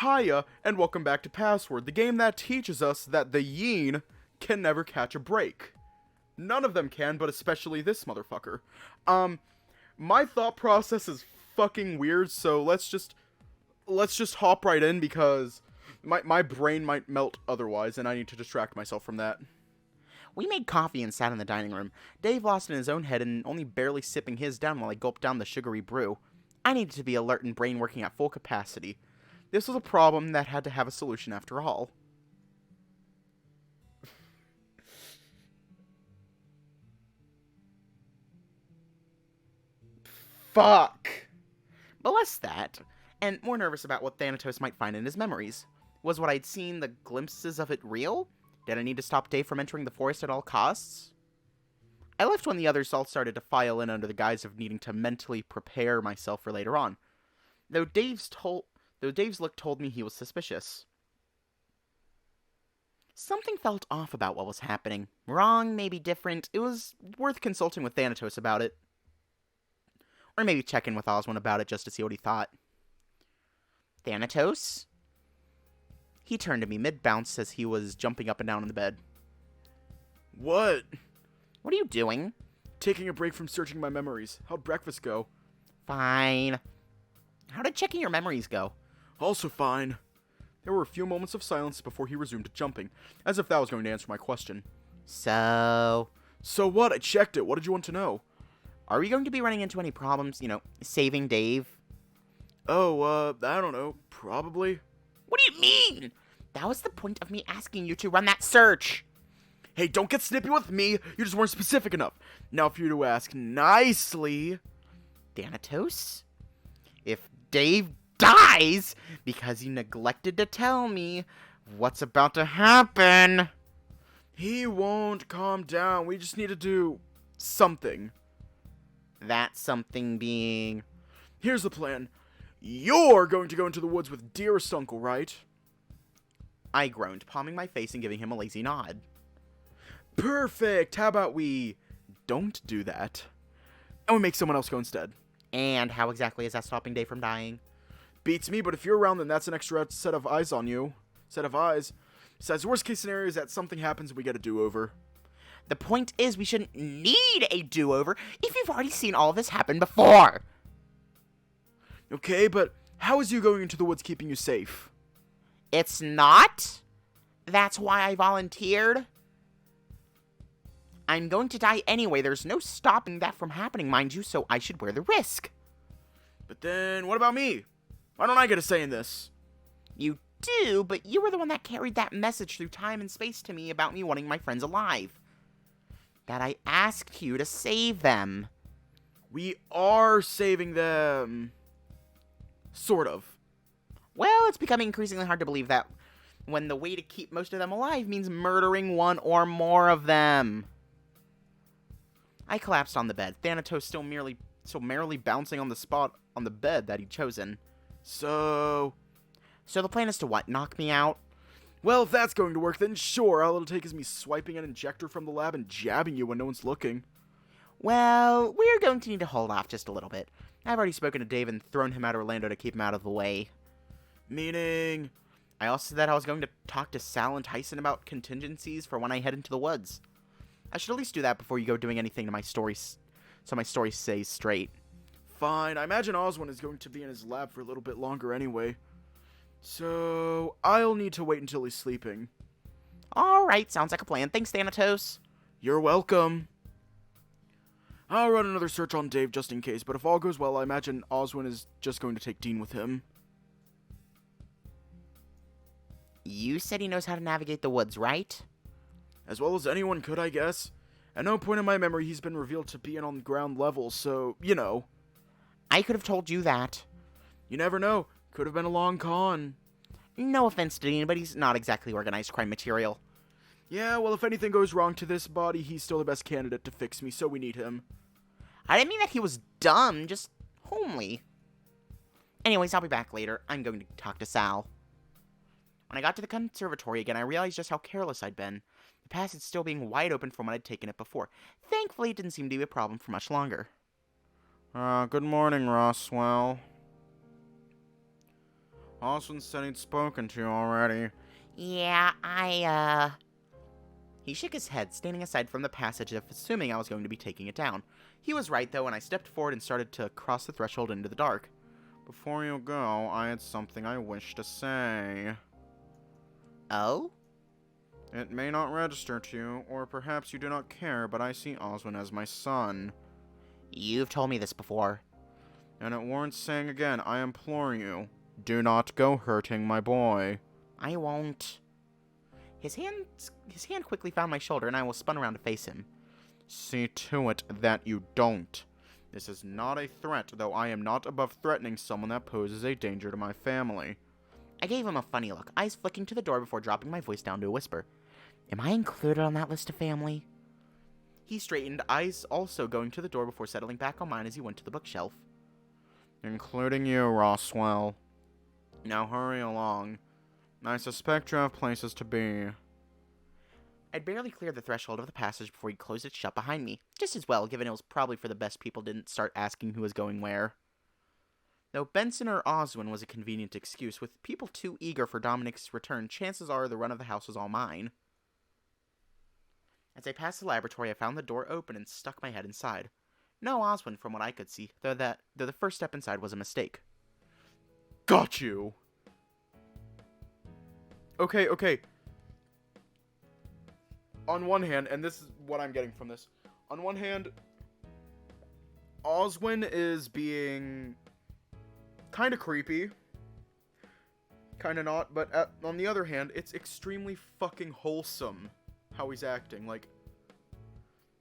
Hiya, and welcome back to Password, the game that teaches us that the Yeen can never catch a break. None of them can, but especially this motherfucker. My thought process is fucking weird, so let's just hop right in because my brain might melt otherwise, and I need to distract myself from that. We made coffee and sat in the dining room, Dave lost in his own head and only barely sipping his down while I gulped down the sugary brew. I needed to be alert and brain working at full capacity. This was a problem that had to have a solution after all. Fuck! But less that, and more nervous about what Thanatos might find in his memories. Was what I'd seen, the glimpses of it, real? Did I need to stop Dave from entering the forest at all costs? I left when the others all started to file in under the guise of needing to mentally prepare myself for later on. Though Dave's look told me he was suspicious. Something felt off about what was happening. Wrong, maybe different. It was worth consulting with Thanatos about it. Or maybe check in with Oswin about it just to see what he thought. Thanatos? He turned to me mid-bounce as he was jumping up and down in the bed. What? What are you doing? Taking a break from searching my memories. How'd breakfast go? Fine. How did checking your memories go? Also fine. There were a few moments of silence before he resumed jumping, as if that was going to answer my question. So what? I checked it. What did you want to know? are we going to be running into any problems, saving Dave? Oh, I don't know. Probably. What do you mean? That was the point of me asking you to run that search. Hey, don't get snippy with me. You just weren't specific enough. Now, for you to ask nicely... Thanatos? If Dave dies because you neglected to tell me what's about to happen... He won't calm down. We just need to do... something. That something being... Here's the plan. You're going to go into the woods with dearest uncle, right? I groaned, palming my face and giving him a lazy nod. Perfect. How about we don't do that? And we make someone else go instead. And how exactly is that stopping Dave from dying? Beats me, but if you're around, then that's an extra set of eyes on you. Set of eyes. Besides, worst case scenario is that something happens and we get a do-over. The point is we shouldn't need a do-over if you've already seen all of this happen before. Okay, but how is you going into the woods keeping you safe? It's not? That's why I volunteered? I'm going to die anyway. There's no stopping that from happening, mind you, so I should wear the risk. But then, what about me? Why don't I get a say in this? You do, but you were the one that carried that message through time and space to me about me wanting my friends alive. That I asked you to save them. We are saving them. Sort of. Well, it's becoming increasingly hard to believe that when the way to keep most of them alive means murdering one or more of them. I collapsed on the bed, Thanatos still merrily bouncing on the spot on the bed that he'd chosen. So the plan is to what, knock me out? well, if that's going to work, then sure, all it'll take is me swiping an injector from the lab and jabbing you when no one's looking. Well, we're going to need to hold off just a little bit. I've already spoken to Dave and thrown him out of Orlando to keep him out of the way. Meaning... I also said I was going to talk to Sal and Tyson about contingencies for when I head into the woods. I should at least do that before you go doing anything to my stories, so my story stays straight. Fine, I imagine Oswin is going to be in his lab for a little bit longer anyway. So, I'll need to wait until he's sleeping. Alright, sounds like a plan. Thanks, Thanatos. You're welcome. I'll run another search on Dave just in case, but if all goes well, I imagine Oswin is just going to take Dean with him. You said he knows how to navigate the woods, right? As well as anyone could, I guess. At no point in my memory he's been revealed to be on ground level, so, you know. I could have told you that. You never know. Could have been a long con. No offense to Dean, but he's not exactly organized crime material. Yeah, well, if anything goes wrong to this body, he's still the best candidate to fix me, so we need him. I didn't mean that he was dumb, just homely. Anyways, I'll be back later. I'm going to talk to Sal. When I got to the conservatory again, I realized just how careless I'd been. The passage still being wide open from when I'd taken it before. Thankfully, it didn't seem to be a problem for much longer. Good morning, Roswell. Oswin said he'd spoken to you already. Yeah, He shook his head, standing aside from the passage, assuming I was going to be taking it down. He was right, though, and I stepped forward and started to cross the threshold into the dark. Before you go, I had something I wish to say. Oh? It may not register to you, or perhaps you do not care, but I see Oswin as my son. You've told me this before. And it warrants saying again, I implore you, do not go hurting my boy. I won't. His hand quickly found my shoulder, and I was spun around to face him. See to it that you don't. This is not a threat, though I am not above threatening someone that poses a danger to my family. I gave him a funny look, eyes flicking to the door before dropping my voice down to a whisper. Am I included on that list of family? He straightened, eyes also going to the door before settling back on mine as he went to the bookshelf. Including you, Roswell. Now hurry along. I suspect you have places to be. I'd barely cleared the threshold of the passage before he closed it shut behind me. Just as well, given it was probably for the best people didn't start asking who was going where. Though Benson or Oswin was a convenient excuse, with people too eager for Dominic's return, chances are the run of the house was all mine. As I passed the laboratory, I found the door open and stuck my head inside. No Oswin from what I could see, though the first step inside was a mistake. Got you! Okay. On one hand, and this is what I'm getting from this. On one hand, Oswin is being kind of creepy. Kind of not, but on the other hand, it's extremely fucking wholesome how he's acting. Like,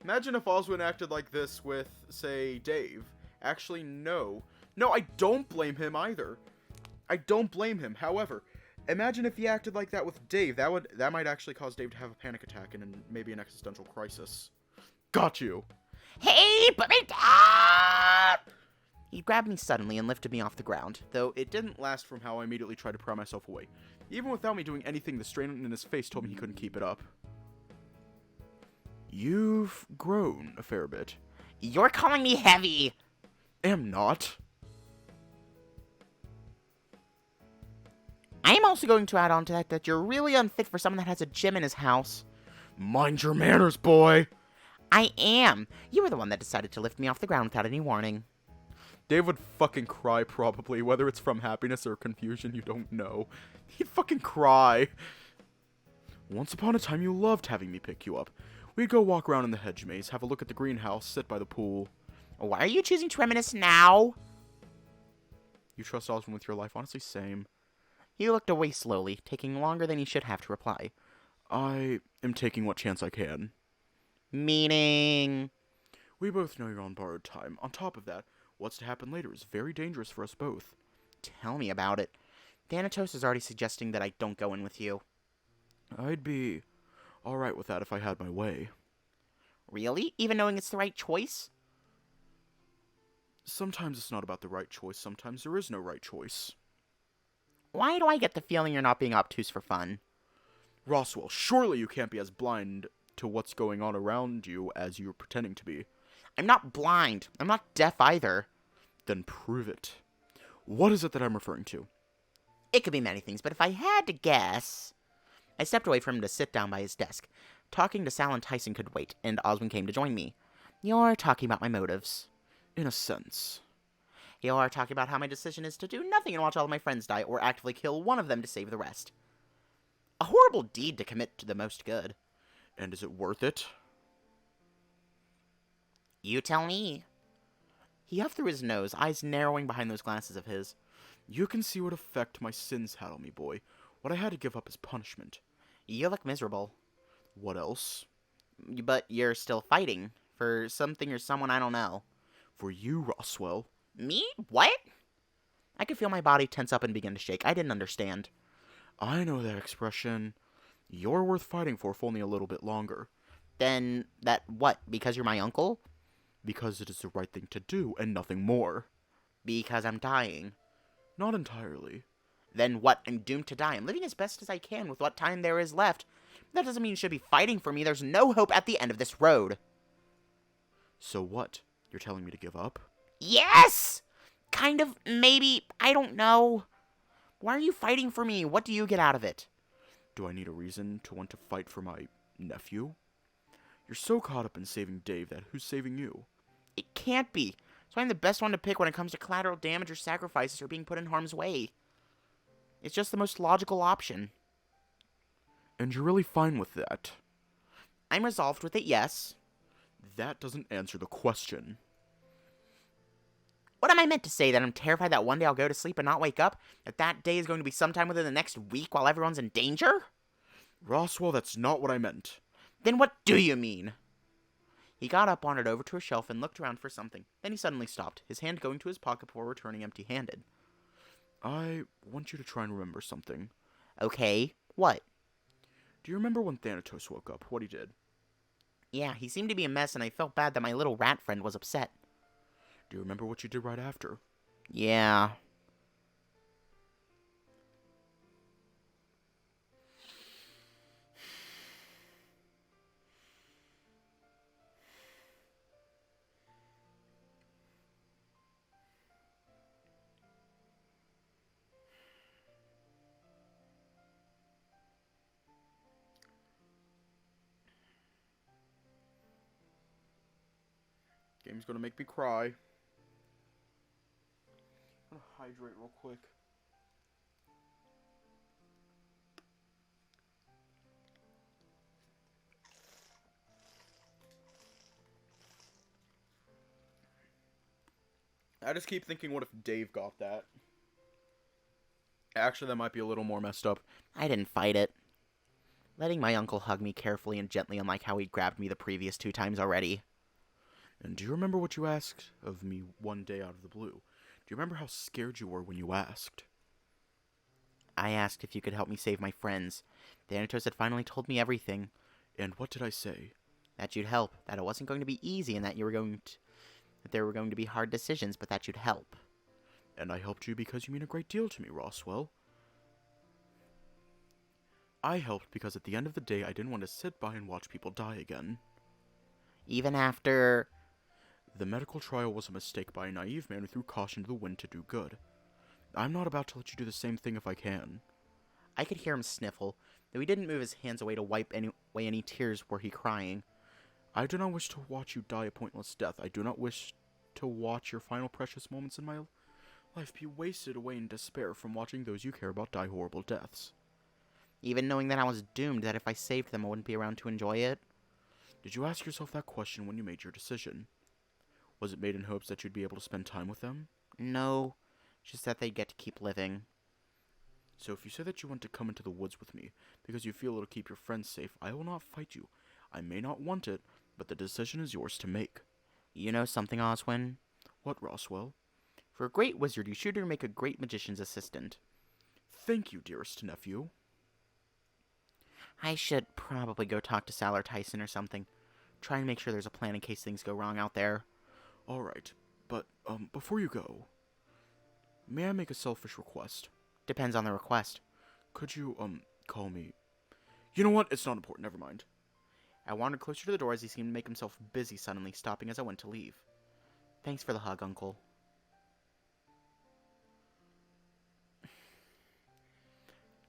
imagine if Oswin acted like this with, say, Dave. Actually, no. No, I don't blame him either. I don't blame him. However, imagine if he acted like that with Dave. That might actually cause Dave to have a panic attack and maybe an existential crisis. Got you. Hey, put me down! He grabbed me suddenly and lifted me off the ground. Though it didn't last from how I immediately tried to pry myself away. Even without me doing anything, the strain in his face told me he couldn't keep it up. You've grown a fair bit. You're calling me heavy! Am not. I am also going to add on to that you're really unfit for someone that has a gym in his house. Mind your manners, boy! I am. You were the one that decided to lift me off the ground without any warning. Dave would fucking cry, probably. Whether it's from happiness or confusion, you don't know. He'd fucking cry. Once upon a time, you loved having me pick you up. We'd go walk around in the hedge maze, have a look at the greenhouse, sit by the pool. Why are you choosing to reminisce now? You trust Oswin with your life? Honestly, same. He looked away slowly, taking longer than he should have to reply. I am taking what chance I can. Meaning? We both know you're on borrowed time. On top of that, what's to happen later is very dangerous for us both. Tell me about it. Thanatos is already suggesting that I don't go in with you. I'd be alright with that if I had my way. Really? Even knowing it's the right choice? Sometimes it's not about the right choice. Sometimes there is no right choice. Why do I get the feeling you're not being obtuse for fun? Roswell, surely you can't be as blind to what's going on around you as you're pretending to be. I'm not blind. I'm not deaf either. Then prove it. What is it that I'm referring to? It could be many things, but if I had to guess... I stepped away from him to sit down by his desk. Talking to Sal and Tyson could wait, and Oswin came to join me. You're talking about my motives. In a sense. You're talking about how my decision is to do nothing and watch all of my friends die, or actively kill one of them to save the rest. A horrible deed to commit to the most good. And is it worth it? You tell me. He huffed through his nose, eyes narrowing behind those glasses of his. You can see what effect my sins had on me, boy. What I had to give up as punishment. You look miserable. What else? But you're still fighting. For something or someone I don't know. For you, Roswell. Me? What? I could feel my body tense up and begin to shake. I didn't understand. I know that expression. You're worth fighting for if only a little bit longer. Then, that what? Because you're my uncle? Because it is the right thing to do, and nothing more. Because I'm dying. Not entirely. Then what? I'm doomed to die. I'm living as best as I can with what time there is left. That doesn't mean you should be fighting for me. There's no hope at the end of this road. So what? You're telling me to give up? Yes! Kind of, maybe, I don't know. Why are you fighting for me? What do you get out of it? Do I need a reason to want to fight for my nephew? You're so caught up in saving Dave that who's saving you? It can't be. So I'm the best one to pick when it comes to collateral damage or sacrifices or being put in harm's way. It's just the most logical option. And you're really fine with that? I'm resolved with it, yes. That doesn't answer the question. What am I meant to say? That I'm terrified that one day I'll go to sleep and not wake up? That day is going to be sometime within the next week while everyone's in danger? Roswell, that's not what I meant. Then what do you mean? He got up, wandered over to a shelf, and looked around for something. Then he suddenly stopped, his hand going to his pocket before returning empty-handed. I want you to try and remember something. Okay, what? Do you remember when Thanatos woke up, what he did? Yeah, he seemed to be a mess, and I felt bad that my little rat friend was upset. Do you remember what you did right after? Yeah. Game's gonna make me cry. I'm gonna hydrate real quick. I just keep thinking, what if Dave got that? Actually, that might be a little more messed up. I didn't fight it. Letting my uncle hug me carefully and gently, unlike how he'd grabbed me the previous 2 times already. And do you remember what you asked of me one day out of the blue? Do you remember how scared you were when you asked? I asked if you could help me save my friends. Thanatos had finally told me everything. And what did I say? That you'd help, that it wasn't going to be easy, and that that there were going to be hard decisions, but that you'd help. And I helped you because you mean a great deal to me, Roswell. I helped because at the end of the day, I didn't want to sit by and watch people die again. Even after... The medical trial was a mistake by a naive man who threw caution to the wind to do good. I'm not about to let you do the same thing if I can. I could hear him sniffle, though he didn't move his hands away to wipe away any tears were he crying. I do not wish to watch you die a pointless death. I do not wish to watch your final precious moments in my life be wasted away in despair from watching those you care about die horrible deaths. Even knowing that I was doomed, that if I saved them I wouldn't be around to enjoy it? Did you ask yourself that question when you made your decision? Was it made in hopes that you'd be able to spend time with them? No, just that they'd get to keep living. So if you say that you want to come into the woods with me because you feel it'll keep your friends safe, I will not fight you. I may not want it, but the decision is yours to make. You know something, Oswin? What, Roswell? For a great wizard, you should make a great magician's assistant. Thank you, dearest nephew. I should probably go talk to Sal or Tyson or something. Try and make sure there's a plan in case things go wrong out there. Alright, but, before you go, may I make a selfish request? Depends on the request. Could you, call me... You know what? It's not important, never mind. I wandered closer to the door as he seemed to make himself busy suddenly, stopping as I went to leave. Thanks for the hug, Uncle.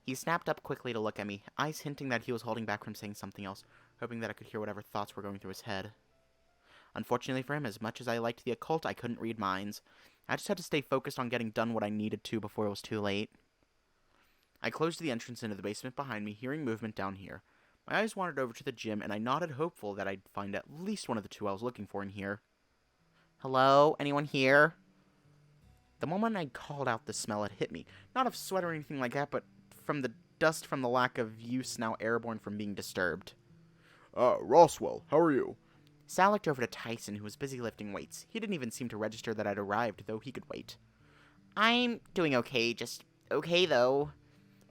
He snapped up quickly to look at me, eyes hinting that he was holding back from saying something else, hoping that I could hear whatever thoughts were going through his head. Unfortunately for him, as much as I liked the occult, I couldn't read minds. I just had to stay focused on getting done what I needed to before it was too late. I closed the entrance into the basement behind me, hearing movement down here. My eyes wandered over to the gym, and I nodded hopeful that I'd find at least one of the 2 I was looking for in here. Hello? Anyone here? The moment I called out, the smell had hit me. Not of sweat or anything like that, but from the dust from the lack of use now airborne from being disturbed. Roswell, how are you? Sal looked over to Tyson, who was busy lifting weights. He didn't even seem to register that I'd arrived, though he could wait. I'm doing okay, just okay, though.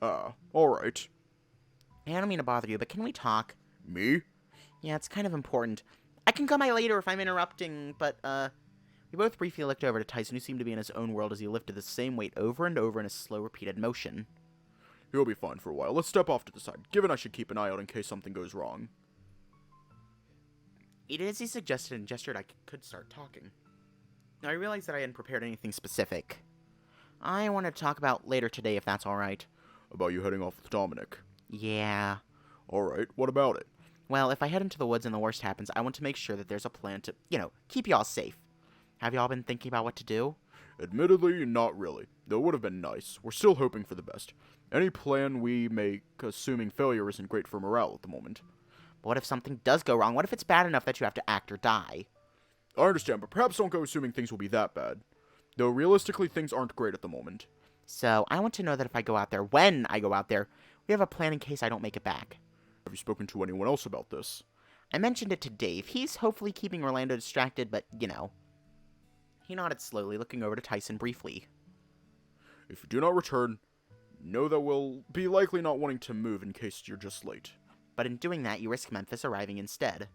Alright. I don't mean to bother you, but can we talk? Me? Yeah, it's kind of important. I can come by later if I'm interrupting, but, We both briefly looked over to Tyson, who seemed to be in his own world as he lifted the same weight over and over in a slow, repeated motion. He'll be fine for a while. Let's step off to the side, given I should keep an eye out in case something goes wrong. He did as he suggested and gestured I could start talking. Now, I realized that I hadn't prepared anything specific. I want to talk about later today if that's alright. About you heading off with Dominic. Yeah. Alright, what about it? Well, if I head into the woods and the worst happens, I want to make sure that there's a plan to, keep y'all safe. Have y'all been thinking about what to do? Admittedly, not really. Though it would have been nice. We're still hoping for the best. Any plan we make, assuming failure, isn't great for morale at the moment. But what if something does go wrong? What if it's bad enough that you have to act or die? I understand, but perhaps don't go assuming things will be that bad. Though realistically, things aren't great at the moment. So, I want to know that if I go out there, when I go out there, we have a plan in case I don't make it back. Have you spoken to anyone else about this? I mentioned it to Dave. He's hopefully keeping Orlando distracted, but, He nodded slowly, looking over to Tyson briefly. If you do not return, know that we'll be likely not wanting to move in case you're just late. But in doing that, you risk Memphis arriving instead.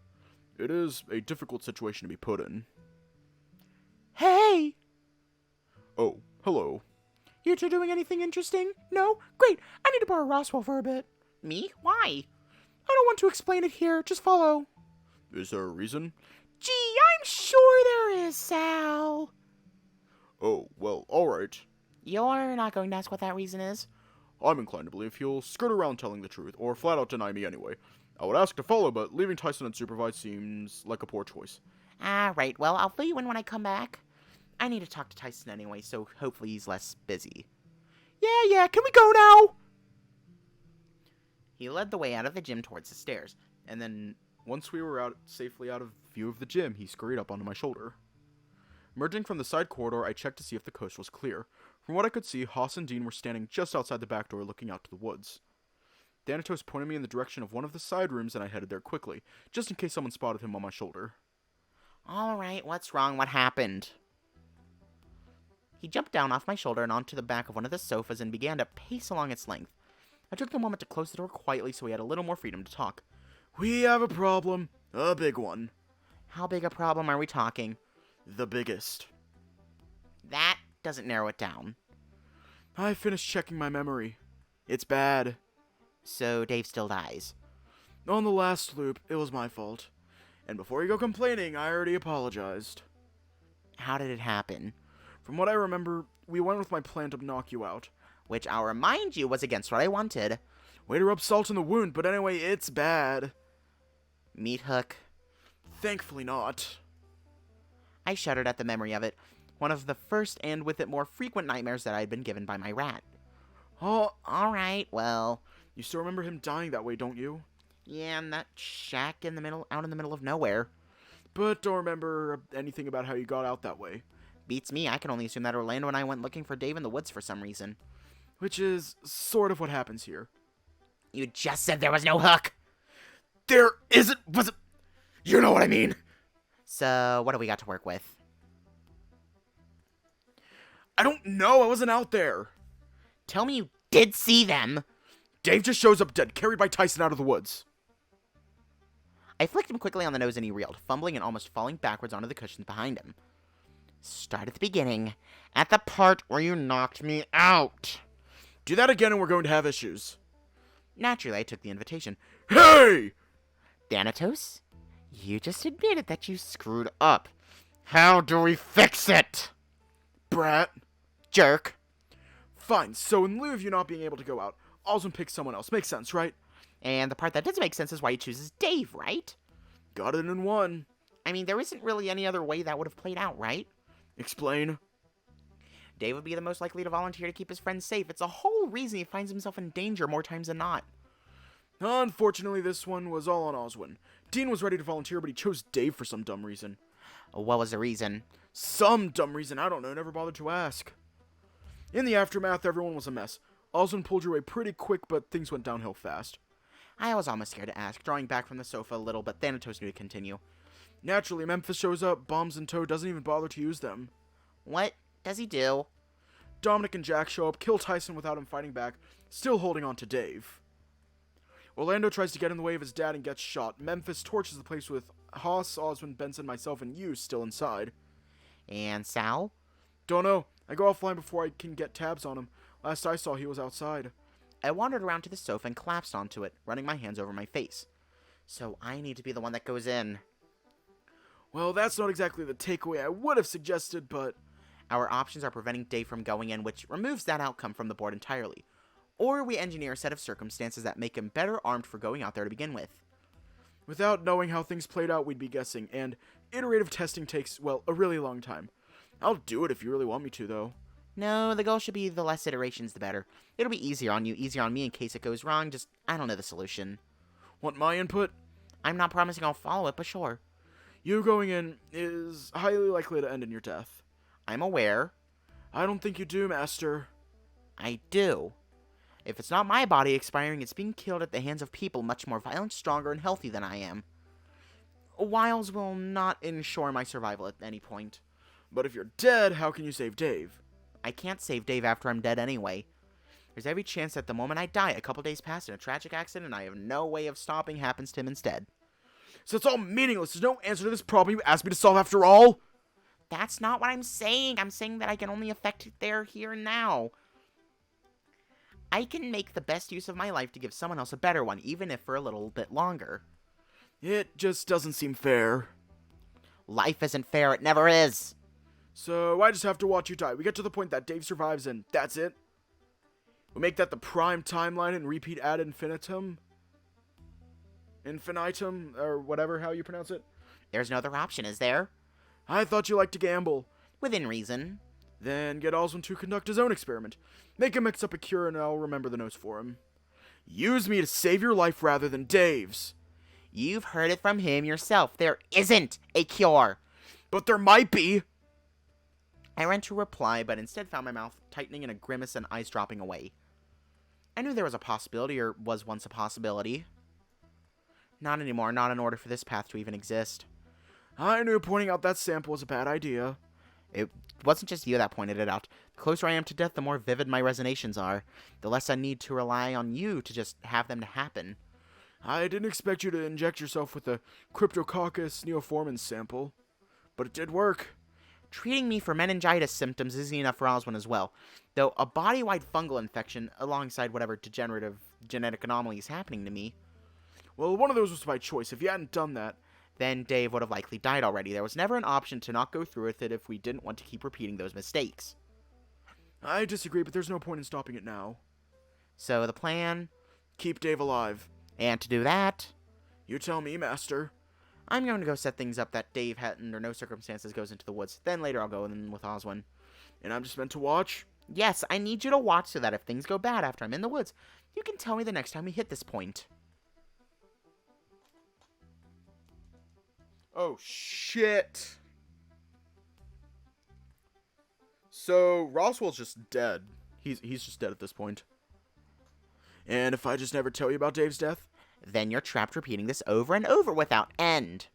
It is a difficult situation to be put in. Hey! Oh, hello. You two doing anything interesting? No? Great! I need to borrow Roswell for a bit. Me? Why? I don't want to explain it here. Just follow. Is there a reason? Gee, I'm sure there is, Sal. Oh, well, alright. You're not going to ask what that reason is? I'm inclined to believe he'll skirt around telling the truth, or flat out deny me anyway. I would ask to follow, but leaving Tyson unsupervised seems like a poor choice. Ah, right. Well, I'll fill you in when I come back. I need to talk to Tyson anyway, so hopefully he's less busy. Yeah, can we go now? He led the way out of the gym towards the stairs, and then, once we were safely out of view of the gym, he scurried up onto my shoulder. Emerging from the side corridor, I checked to see if the coast was clear. From what I could see, Haas and Dean were standing just outside the back door looking out to the woods. Thanatos pointed me in the direction of one of the side rooms, and I headed there quickly, just in case someone spotted him on my shoulder. Alright, what's wrong? What happened? He jumped down off my shoulder and onto the back of one of the sofas and began to pace along its length. I took the moment to close the door quietly so he had a little more freedom to talk. We have a problem. A big one. How big a problem are we talking? The biggest. That doesn't narrow it down. I finished checking my memory. It's bad. So Dave still dies. On the last loop, it was my fault. And before you go complaining, I already apologized. How did it happen? From what I remember, we went with my plan to knock you out. Which, I'll remind you, was against what I wanted. Way to rub salt in the wound, but anyway, it's bad. Meat hook? Thankfully not. I shuddered at the memory of it. One of the first and with it more frequent nightmares that I had been given by my rat. Oh, alright, well. You still remember him dying that way, don't you? Yeah, in that shack out in the middle of nowhere. But don't remember anything about how you got out that way. Beats me, I can only assume that Orlando and I went looking for Dave in the woods for some reason. Which is sort of what happens here. You just said there was no hook! There isn't, wasn't, you know what I mean! So, what do we got to work with? I don't know, I wasn't out there. Tell me you did see them! Dave just shows up dead, carried by Tyson out of the woods. I flicked him quickly on the nose and he reeled, fumbling and almost falling backwards onto the cushions behind him. Start at the beginning, at the part where you knocked me out. Do that again and we're going to have issues. Naturally, I took the invitation. Hey! Thanatos, you just admitted that you screwed up. How do we fix it? Brat. Jerk. Fine, so in lieu of you not being able to go out, Osmond picks someone else. Makes sense, right? And the part that doesn't make sense is why he chooses Dave, right? Got it in one. I mean, there isn't really any other way that would have played out, right? Explain. Dave would be the most likely to volunteer to keep his friends safe. It's a whole reason he finds himself in danger more times than not. Unfortunately, this one was all on Oswin. Dean was ready to volunteer, but he chose Dave for some dumb reason. What was the reason? Some dumb reason, I don't know, never bothered to ask. In the aftermath, everyone was a mess. Oswin pulled your way pretty quick, but things went downhill fast. I was almost scared to ask, drawing back from the sofa a little, but Thanatos knew to continue. Naturally, Memphis shows up, bombs in tow, doesn't even bother to use them. What does he do? Dominic and Jack show up, kill Tyson without him fighting back, still holding on to Dave. Orlando tries to get in the way of his dad and gets shot. Memphis torches the place with Haas, Oswin, Benson, myself, and you still inside. And Sal? Don't know. I go offline before I can get tabs on him. Last I saw, he was outside. I wandered around to the sofa and collapsed onto it, running my hands over my face. So I need to be the one that goes in. Well, that's not exactly the takeaway I would have suggested, but... Our options are preventing Dave from going in, which removes that outcome from the board entirely. Or we engineer a set of circumstances that make him better armed for going out there to begin with. Without knowing how things played out, we'd be guessing, and iterative testing takes, well, a really long time. I'll do it if you really want me to, though. No, the goal should be the less iterations, the better. It'll be easier on you, easier on me in case it goes wrong, just, I don't know the solution. Want my input? I'm not promising I'll follow it, but sure. You going in is highly likely to end in your death. I'm aware. I don't think you do, Master. I do. If it's not my body expiring, it's being killed at the hands of people much more violent, stronger, and healthy than I am. Wiles will not ensure my survival at any point. But if you're dead, how can you save Dave? I can't save Dave after I'm dead anyway. There's every chance that the moment I die, a couple days pass in a tragic accident, and I have no way of stopping happens to him instead. So it's all meaningless. There's no answer to this problem you asked me to solve after all? That's not what I'm saying. I'm saying that I can only affect their here and now. I can make the best use of my life to give someone else a better one, even if for a little bit longer. It just doesn't seem fair. Life isn't fair. It never is. So I just have to watch you die. We get to the point that Dave survives and that's it? We make that the prime timeline and repeat ad infinitum? Infinitum, or whatever, how you pronounce it? There's no other option, is there? I thought you liked to gamble. Within reason. Then get Oswald to conduct his own experiment. Make him mix up a cure and I'll remember the notes for him. Use me to save your life rather than Dave's. You've heard it from him yourself. There isn't a cure. But there might be. I ran to reply, but instead found my mouth tightening in a grimace and eyes dropping away. I knew there was a possibility, or was once a possibility. Not anymore, not in order for this path to even exist. I knew pointing out that sample was a bad idea. It wasn't just you that pointed it out. The closer I am to death, the more vivid my resonations are. The less I need to rely on you to just have them to happen. I didn't expect you to inject yourself with a Cryptococcus neoformans sample. But it did work. Treating me for meningitis symptoms is easy enough for Oswin as well, though a body-wide fungal infection, alongside whatever degenerative genetic anomaly is happening to me. Well, one of those was by choice. If you hadn't done that, then Dave would have likely died already. There was never an option to not go through with it if we didn't want to keep repeating those mistakes. I disagree, but there's no point in stopping it now. So the plan? Keep Dave alive. And to do that? You tell me, Master. I'm going to go set things up that Dave, under no circumstances, goes into the woods. Then later I'll go in with Oswin. And I'm just meant to watch? Yes, I need you to watch so that if things go bad after I'm in the woods, you can tell me the next time we hit this point. Oh, shit. So, Roswell's just dead. He's just dead at this point. And if I just never tell you about Dave's death? Then you're trapped repeating this over and over without end.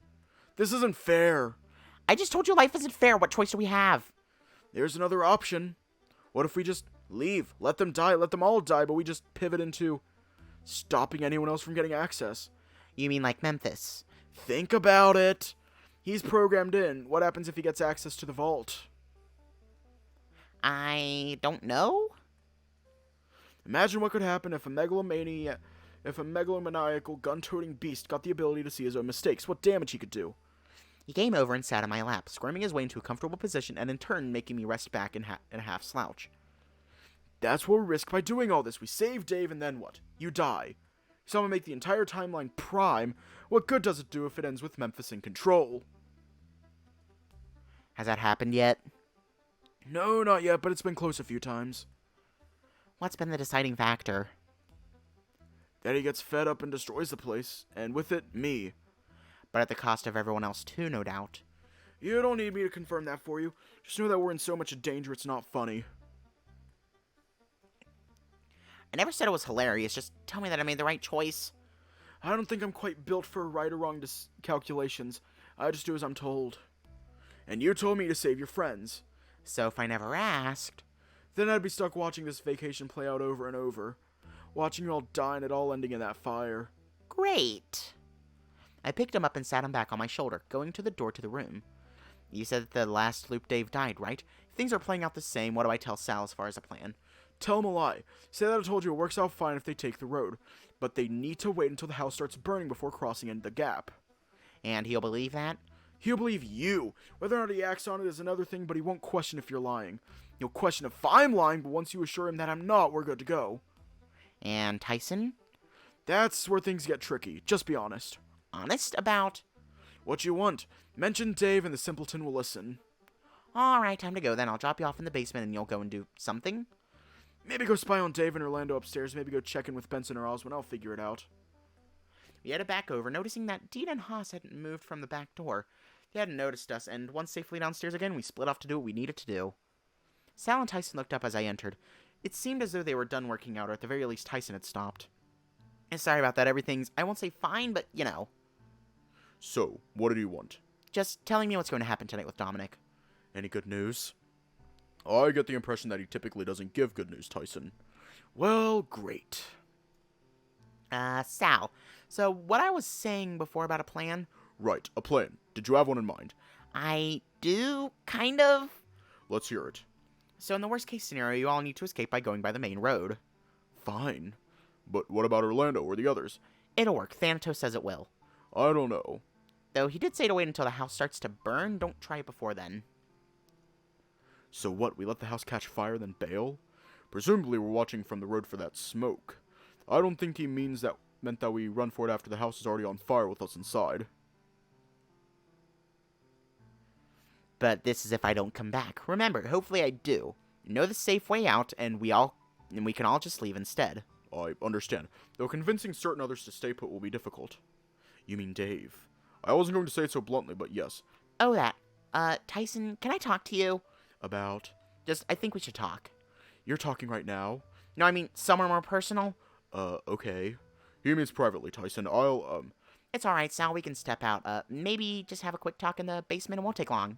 This isn't fair. I just told you life isn't fair. What choice do we have? There's another option. What if we just leave? Let them die. Let them all die, but we just pivot into stopping anyone else from getting access. You mean like Memphis? Think about it. He's programmed in. What happens if he gets access to the vault? I don't know. Imagine what could happen if a megalomaniacal, gun-toting beast got the ability to see his own mistakes. What damage he could do. He came over and sat on my lap, squirming his way into a comfortable position and in turn making me rest back in a half slouch. That's what we risk by doing all this. We save Dave and then what? You die. Someone make the entire timeline prime. What good does it do if it ends with Memphis in control? Has that happened yet? No, not yet, but it's been close a few times. What's been the deciding factor? That he gets fed up and destroys the place, and with it, me. But at the cost of everyone else too, no doubt. You don't need me to confirm that for you. Just know that we're in so much danger it's not funny. I never said it was hilarious, just tell me that I made the right choice. I don't think I'm quite built for right or wrong calculations. I just do as I'm told. And you told me to save your friends. So if I never asked... Then I'd be stuck watching this vacation play out over and over. Watching you all die and it all ending in that fire. Great. I picked him up and sat him back on my shoulder, going to the door to the room. You said that the last loop Dave died, right? If things are playing out the same, what do I tell Sal as far as a plan? Tell him a lie. Say that I told you it works out fine if they take the road. But they need to wait until the house starts burning before crossing into the gap. And he'll believe that? He'll believe you. Whether or not he acts on it is another thing, but he won't question if you're lying. He'll question if I'm lying, but once you assure him that I'm not, we're good to go. And Tyson? That's where things get tricky. Just be honest. Honest about? What you want. Mention Dave and the simpleton will listen. Alright, time to go then. I'll drop you off in the basement and you'll go and do something. Maybe go spy on Dave and Orlando upstairs. Maybe go check in with Benson or Oswin. I'll figure it out. We headed back over, noticing that Dean and Haas hadn't moved from the back door. They hadn't noticed us, and once safely downstairs again, we split off to do what we needed to do. Sal and Tyson looked up as I entered. It seemed as though they were done working out, or at the very least Tyson had stopped. And sorry about that, everything's, I won't say fine, but, you know. So, what did you want? Just telling me what's going to happen tonight with Dominic. Any good news? I get the impression that he typically doesn't give good news, Tyson. Well, great. Sal, so what I was saying before about a plan? Right, a plan. Did you have one in mind? I do, kind of. Let's hear it. So in the worst case scenario, you all need to escape by going by the main road. Fine. But what about Orlando or the others? It'll work. Thanatos says it will. I don't know. Though he did say to wait until the house starts to burn. Don't try it before then. So what, we let the house catch fire then bail? Presumably we're watching from the road for that smoke. I don't think he meant that we run for it after the house is already on fire with us inside. But this is if I don't come back. Remember, hopefully I do. Know the safe way out, and we can all just leave instead. I understand, though convincing certain others to stay put will be difficult. You mean Dave. I wasn't going to say it so bluntly, but yes. Oh, that. Tyson, can I talk to you? About? I think we should talk. You're talking right now? No, I mean, somewhere more personal. Okay. He means privately, Tyson. It's alright, Sal, we can step out. Maybe just have a quick talk in the basement, it won't take long.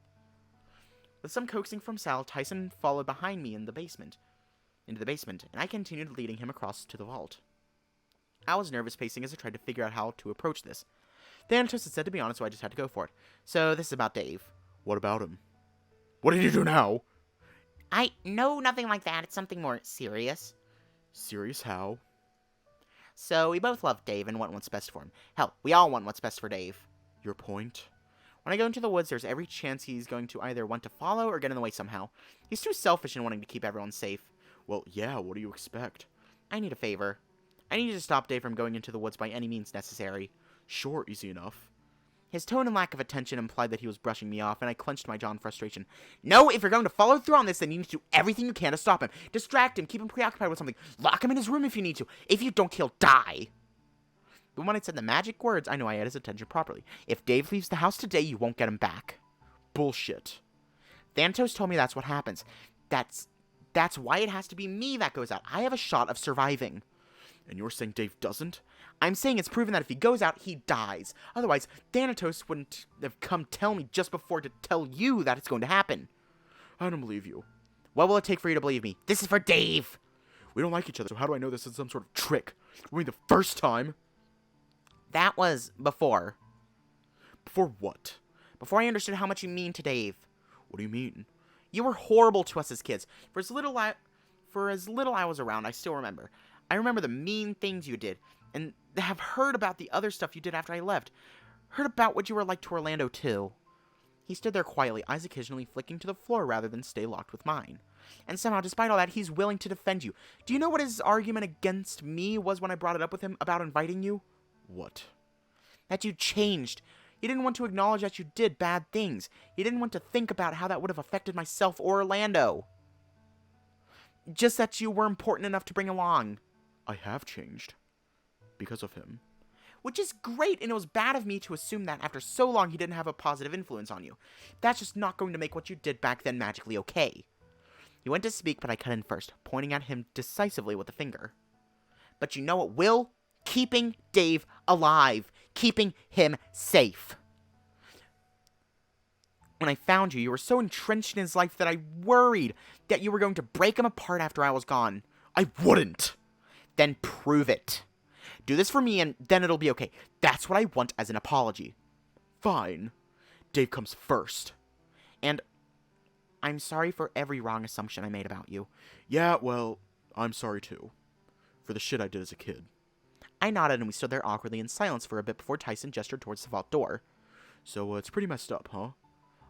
With some coaxing from Sal, Tyson followed behind me into the basement, and I continued leading him across to the vault. I was nervous pacing as I tried to figure out how to approach this. Thanatos had said to be honest, so I just had to go for it. So, this is about Dave. What about him? What did you do now? No, nothing like that. It's something more serious. Serious how? So, we both love Dave and want what's best for him. Hell, we all want what's best for Dave. Your point? When I go into the woods, there's every chance he's going to either want to follow or get in the way somehow. He's too selfish in wanting to keep everyone safe. Well, yeah, what do you expect? I need a favor. I need you to stop Dave from going into the woods by any means necessary. Sure, easy enough. His tone and lack of attention implied that he was brushing me off, and I clenched my jaw in frustration. No, if you're going to follow through on this, then you need to do everything you can to stop him. Distract him, keep him preoccupied with something. Lock him in his room if you need to. If you don't, he'll die. But when I said the magic words, I knew I had his attention properly. If Dave leaves the house today, you won't get him back. Bullshit. Thanatos told me that's what happens. That's why it has to be me that goes out. I have a shot of surviving. And you're saying Dave doesn't? I'm saying it's proven that if he goes out, he dies. Otherwise, Thanatos wouldn't have come tell me just before to tell you that it's going to happen. I don't believe you. What will it take for you to believe me? This is for Dave! We don't like each other, so how do I know this is some sort of trick? I mean, the first time? That was before. Before what? Before I understood how much you mean to Dave. What do you mean? You were horrible to us as kids. For as little I was around, I still remember. I remember the mean things you did, and have heard about the other stuff you did after I left. Heard about what you were like to Orlando, too. He stood there quietly, eyes occasionally flicking to the floor rather than stay locked with mine. And somehow, despite all that, he's willing to defend you. Do you know what his argument against me was when I brought it up with him about inviting you? What? That you changed. He didn't want to acknowledge that you did bad things. He didn't want to think about how that would have affected myself or Orlando. Just that you were important enough to bring along. I have changed. Because of him. Which is great, and it was bad of me to assume that after so long he didn't have a positive influence on you. That's just not going to make what you did back then magically okay. He went to speak, but I cut in first, pointing at him decisively with a finger. But you know what will? Keeping Dave alive. Keeping him safe. When I found you, you were so entrenched in his life that I worried that you were going to break him apart after I was gone. I wouldn't! Then prove it. Do this for me and then it'll be okay. That's what I want as an apology. Fine. Dave comes first. And I'm sorry for every wrong assumption I made about you. Yeah, well, I'm sorry too. For the shit I did as a kid. I nodded and we stood there awkwardly in silence for a bit before Tyson gestured towards the vault door. So, it's pretty messed up, huh?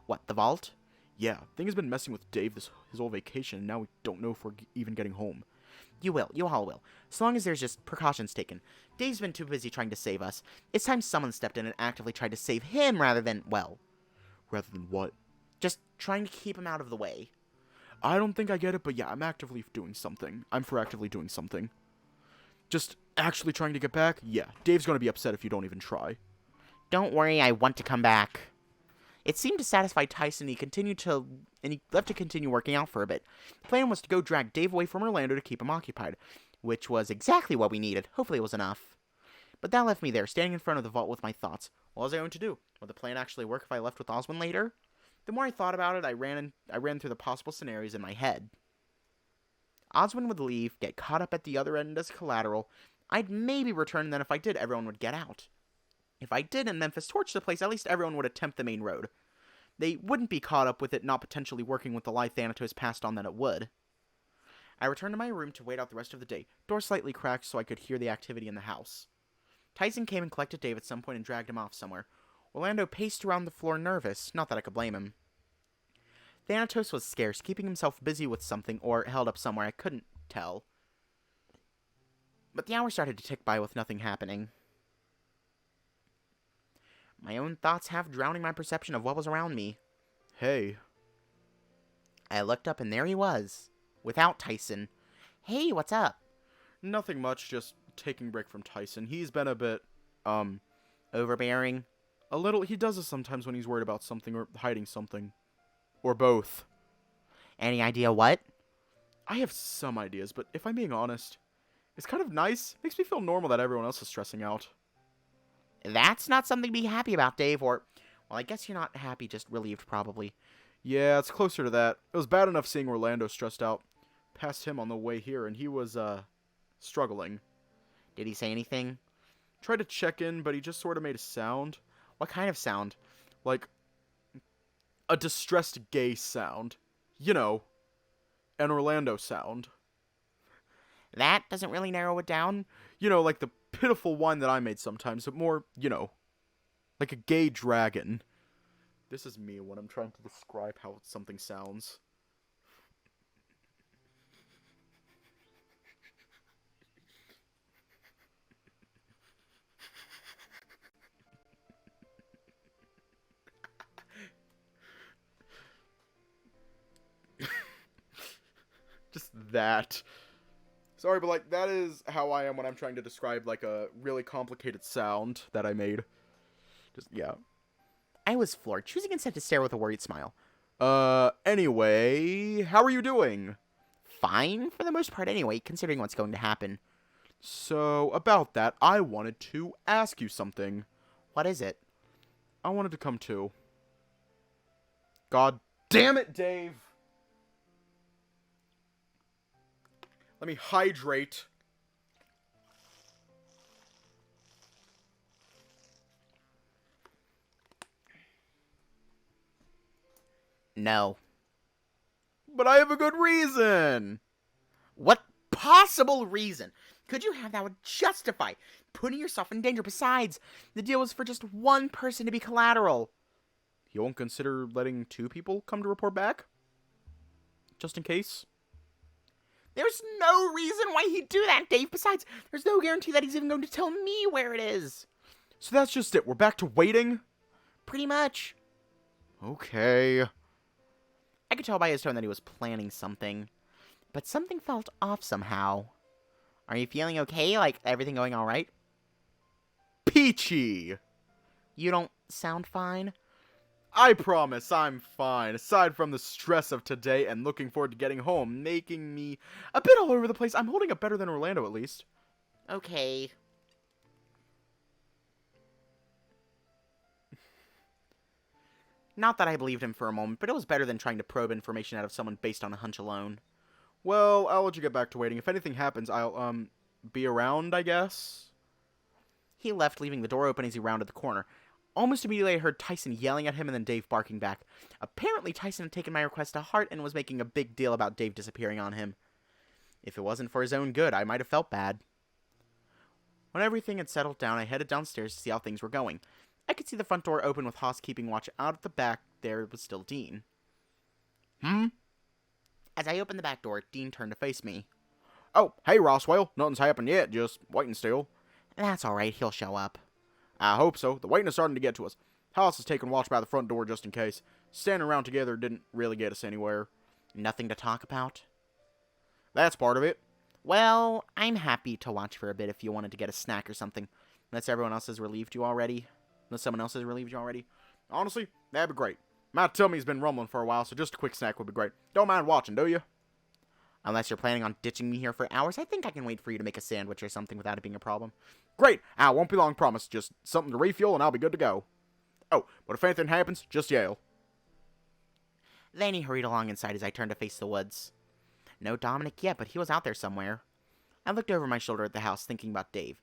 What, the vault? Yeah, thing has been messing with Dave his whole vacation, and now we don't know if we're even getting home. You all will. As long as there's just precautions taken. Dave's been too busy trying to save us. It's time someone stepped in and actively tried to save him rather than, well... Rather than what? Just trying to keep him out of the way. I don't think I get it, but yeah, I'm actively doing something. I'm for actively doing something. Just actually trying to get back? Yeah, Dave's gonna be upset if you don't even try. Don't worry, I want to come back. It seemed to satisfy Tyson, and he left to continue working out for a bit. The plan was to go drag Dave away from Orlando to keep him occupied, which was exactly what we needed. Hopefully it was enough. But that left me there, standing in front of the vault with my thoughts. What was I going to do? Would the plan actually work if I left with Oswin later? The more I thought about it, I ran through the possible scenarios in my head. Oswin would leave, get caught up at the other end as collateral. I'd maybe return, and then if I did, everyone would get out. If I did and Memphis torched the place, at least everyone would attempt the main road. They wouldn't be caught up with it not potentially working with the lie Thanatos passed on that it would. I returned to my room to wait out the rest of the day, door slightly cracked so I could hear the activity in the house. Tyson came and collected Dave at some point and dragged him off somewhere. Orlando paced around the floor nervous, not that I could blame him. Thanatos was scarce, keeping himself busy with something or held up somewhere, I couldn't tell. But the hours started to tick by with nothing happening. My own thoughts half drowning my perception of what was around me. Hey. I looked up and there he was, without Tyson. Hey, what's up? Nothing much, just taking a break from Tyson. He's been a bit, overbearing? A little. He does this sometimes when he's worried about something or hiding something. Or both. Any idea what? I have some ideas, but if I'm being honest, it's kind of nice. Makes me feel normal that everyone else is stressing out. That's not something to be happy about, Dave, or... Well, I guess you're not happy, just relieved, probably. Yeah, it's closer to that. It was bad enough seeing Orlando stressed out. Passed him on the way here, and he was, struggling. Did he say anything? Tried to check in, but he just sort of made a sound. What kind of sound? Like, a distressed gay sound. You know, an Orlando sound. That doesn't really narrow it down. You know, like the pitiful whine that I made sometimes, but more, you know, like a gay dragon. This is me when I'm trying to describe how something sounds. Just that. Sorry, but like that is how I am when I'm trying to describe like a really complicated sound that I made. Just yeah. I was floored, choosing instead to stare with a worried smile. Anyway, how are you doing? Fine, for the most part anyway, considering what's going to happen. So, about that, I wanted to ask you something. What is it? I wanted to come too. God damn it, Dave! Let me hydrate. No. But I have a good reason! What possible reason could you have that would justify putting yourself in danger? Besides, the deal was for just one person to be collateral. You won't consider letting 2 people come to report back? Just in case? There's no reason why he'd do that, Dave. Besides, there's no guarantee that he's even going to tell me where it is. So that's just it. We're back to waiting? Pretty much. Okay. I could tell by his tone that he was planning something. But something felt off somehow. Are you feeling okay? Like, everything going alright? Peachy! You don't sound fine? I promise I'm fine, aside from the stress of today and looking forward to getting home, making me a bit all over the place. I'm holding up better than Orlando, at least. Okay. Not that I believed him for a moment, but it was better than trying to probe information out of someone based on a hunch alone. Well, I'll let you get back to waiting. If anything happens, I'll, be around, I guess? He left, leaving the door open as he rounded the corner. Almost immediately, I heard Tyson yelling at him and then Dave barking back. Apparently, Tyson had taken my request to heart and was making a big deal about Dave disappearing on him. If it wasn't for his own good, I might have felt bad. When everything had settled down, I headed downstairs to see how things were going. I could see the front door open with Haas keeping watch. Out at the back, there was still Dean. As I opened the back door, Dean turned to face me. Oh, hey, Roswell. Nothing's happened yet, just waiting still. That's alright, he'll show up. I hope so. The waiting is starting to get to us. Haas is taking watch by the front door just in case. Standing around together didn't really get us anywhere. Nothing to talk about? That's part of it. Well, I'm happy to watch for a bit if you wanted to get a snack or something. Unless everyone else has relieved you already. Unless someone else has relieved you already. Honestly, that'd be great. My tummy's been rumbling for a while, so just a quick snack would be great. Don't mind watching, do you? Unless you're planning on ditching me here for hours, I think I can wait for you to make a sandwich or something without it being a problem. Great. I won't be long, promise. Just something to refuel and I'll be good to go. Oh, but if anything happens, just yell. Then he hurried along inside as I turned to face the woods. No Dominic yet, but he was out there somewhere. I looked over my shoulder at the house, thinking about Dave.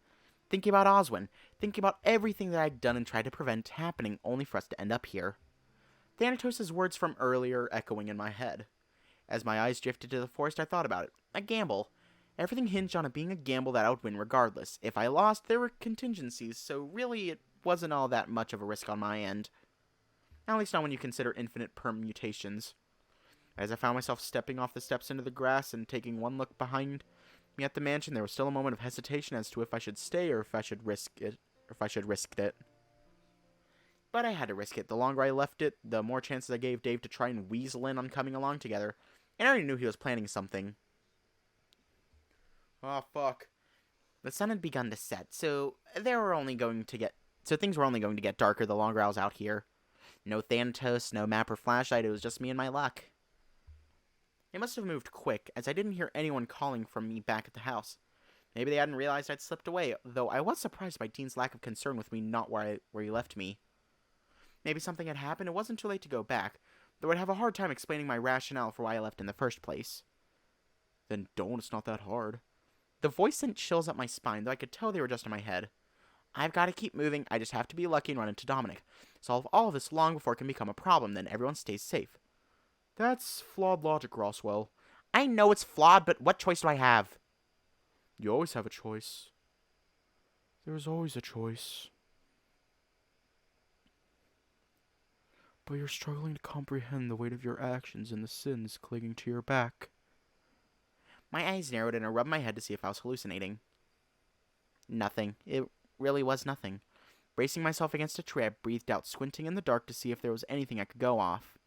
Thinking about Oswin. Thinking about everything that I'd done and tried to prevent happening, only for us to end up here. Thanatos' words from earlier echoing in my head. As my eyes drifted to the forest, I thought about it. A gamble. Everything hinged on it being a gamble that I would win regardless. If I lost, there were contingencies, so really it wasn't all that much of a risk on my end. At least not when you consider infinite permutations. As I found myself stepping off the steps into the grass and taking one look behind me at the mansion, there was still a moment of hesitation as to if I should stay or if I should risk it. But I had to risk it. The longer I left it, the more chances I gave Dave to try and weasel in on coming along together. And I already knew he was planning something. Oh, fuck. The sun had begun to set, so things were only going to get darker the longer I was out here. No Thanatos, no map or flashlight, it was just me and my luck. It must have moved quick, as I didn't hear anyone calling from me back at the house. Maybe they hadn't realized I'd slipped away, though I was surprised by Dean's lack of concern with me not where he left me. Maybe something had happened, it wasn't too late to go back, though I'd have a hard time explaining my rationale for why I left in the first place. Then don't, it's not that hard. The voice sent chills up my spine, though I could tell they were just in my head. I've got to keep moving, I just have to be lucky and run into Dominic. Solve all of this long before it can become a problem, then everyone stays safe. That's flawed logic, Roswell. I know it's flawed, but what choice do I have? You always have a choice. There's always a choice. But you're struggling to comprehend the weight of your actions and the sins clinging to your back. My eyes narrowed and I rubbed my head to see if I was hallucinating. Nothing. It really was nothing. Bracing myself against a tree, I breathed out, squinting in the dark to see if there was anything I could go off.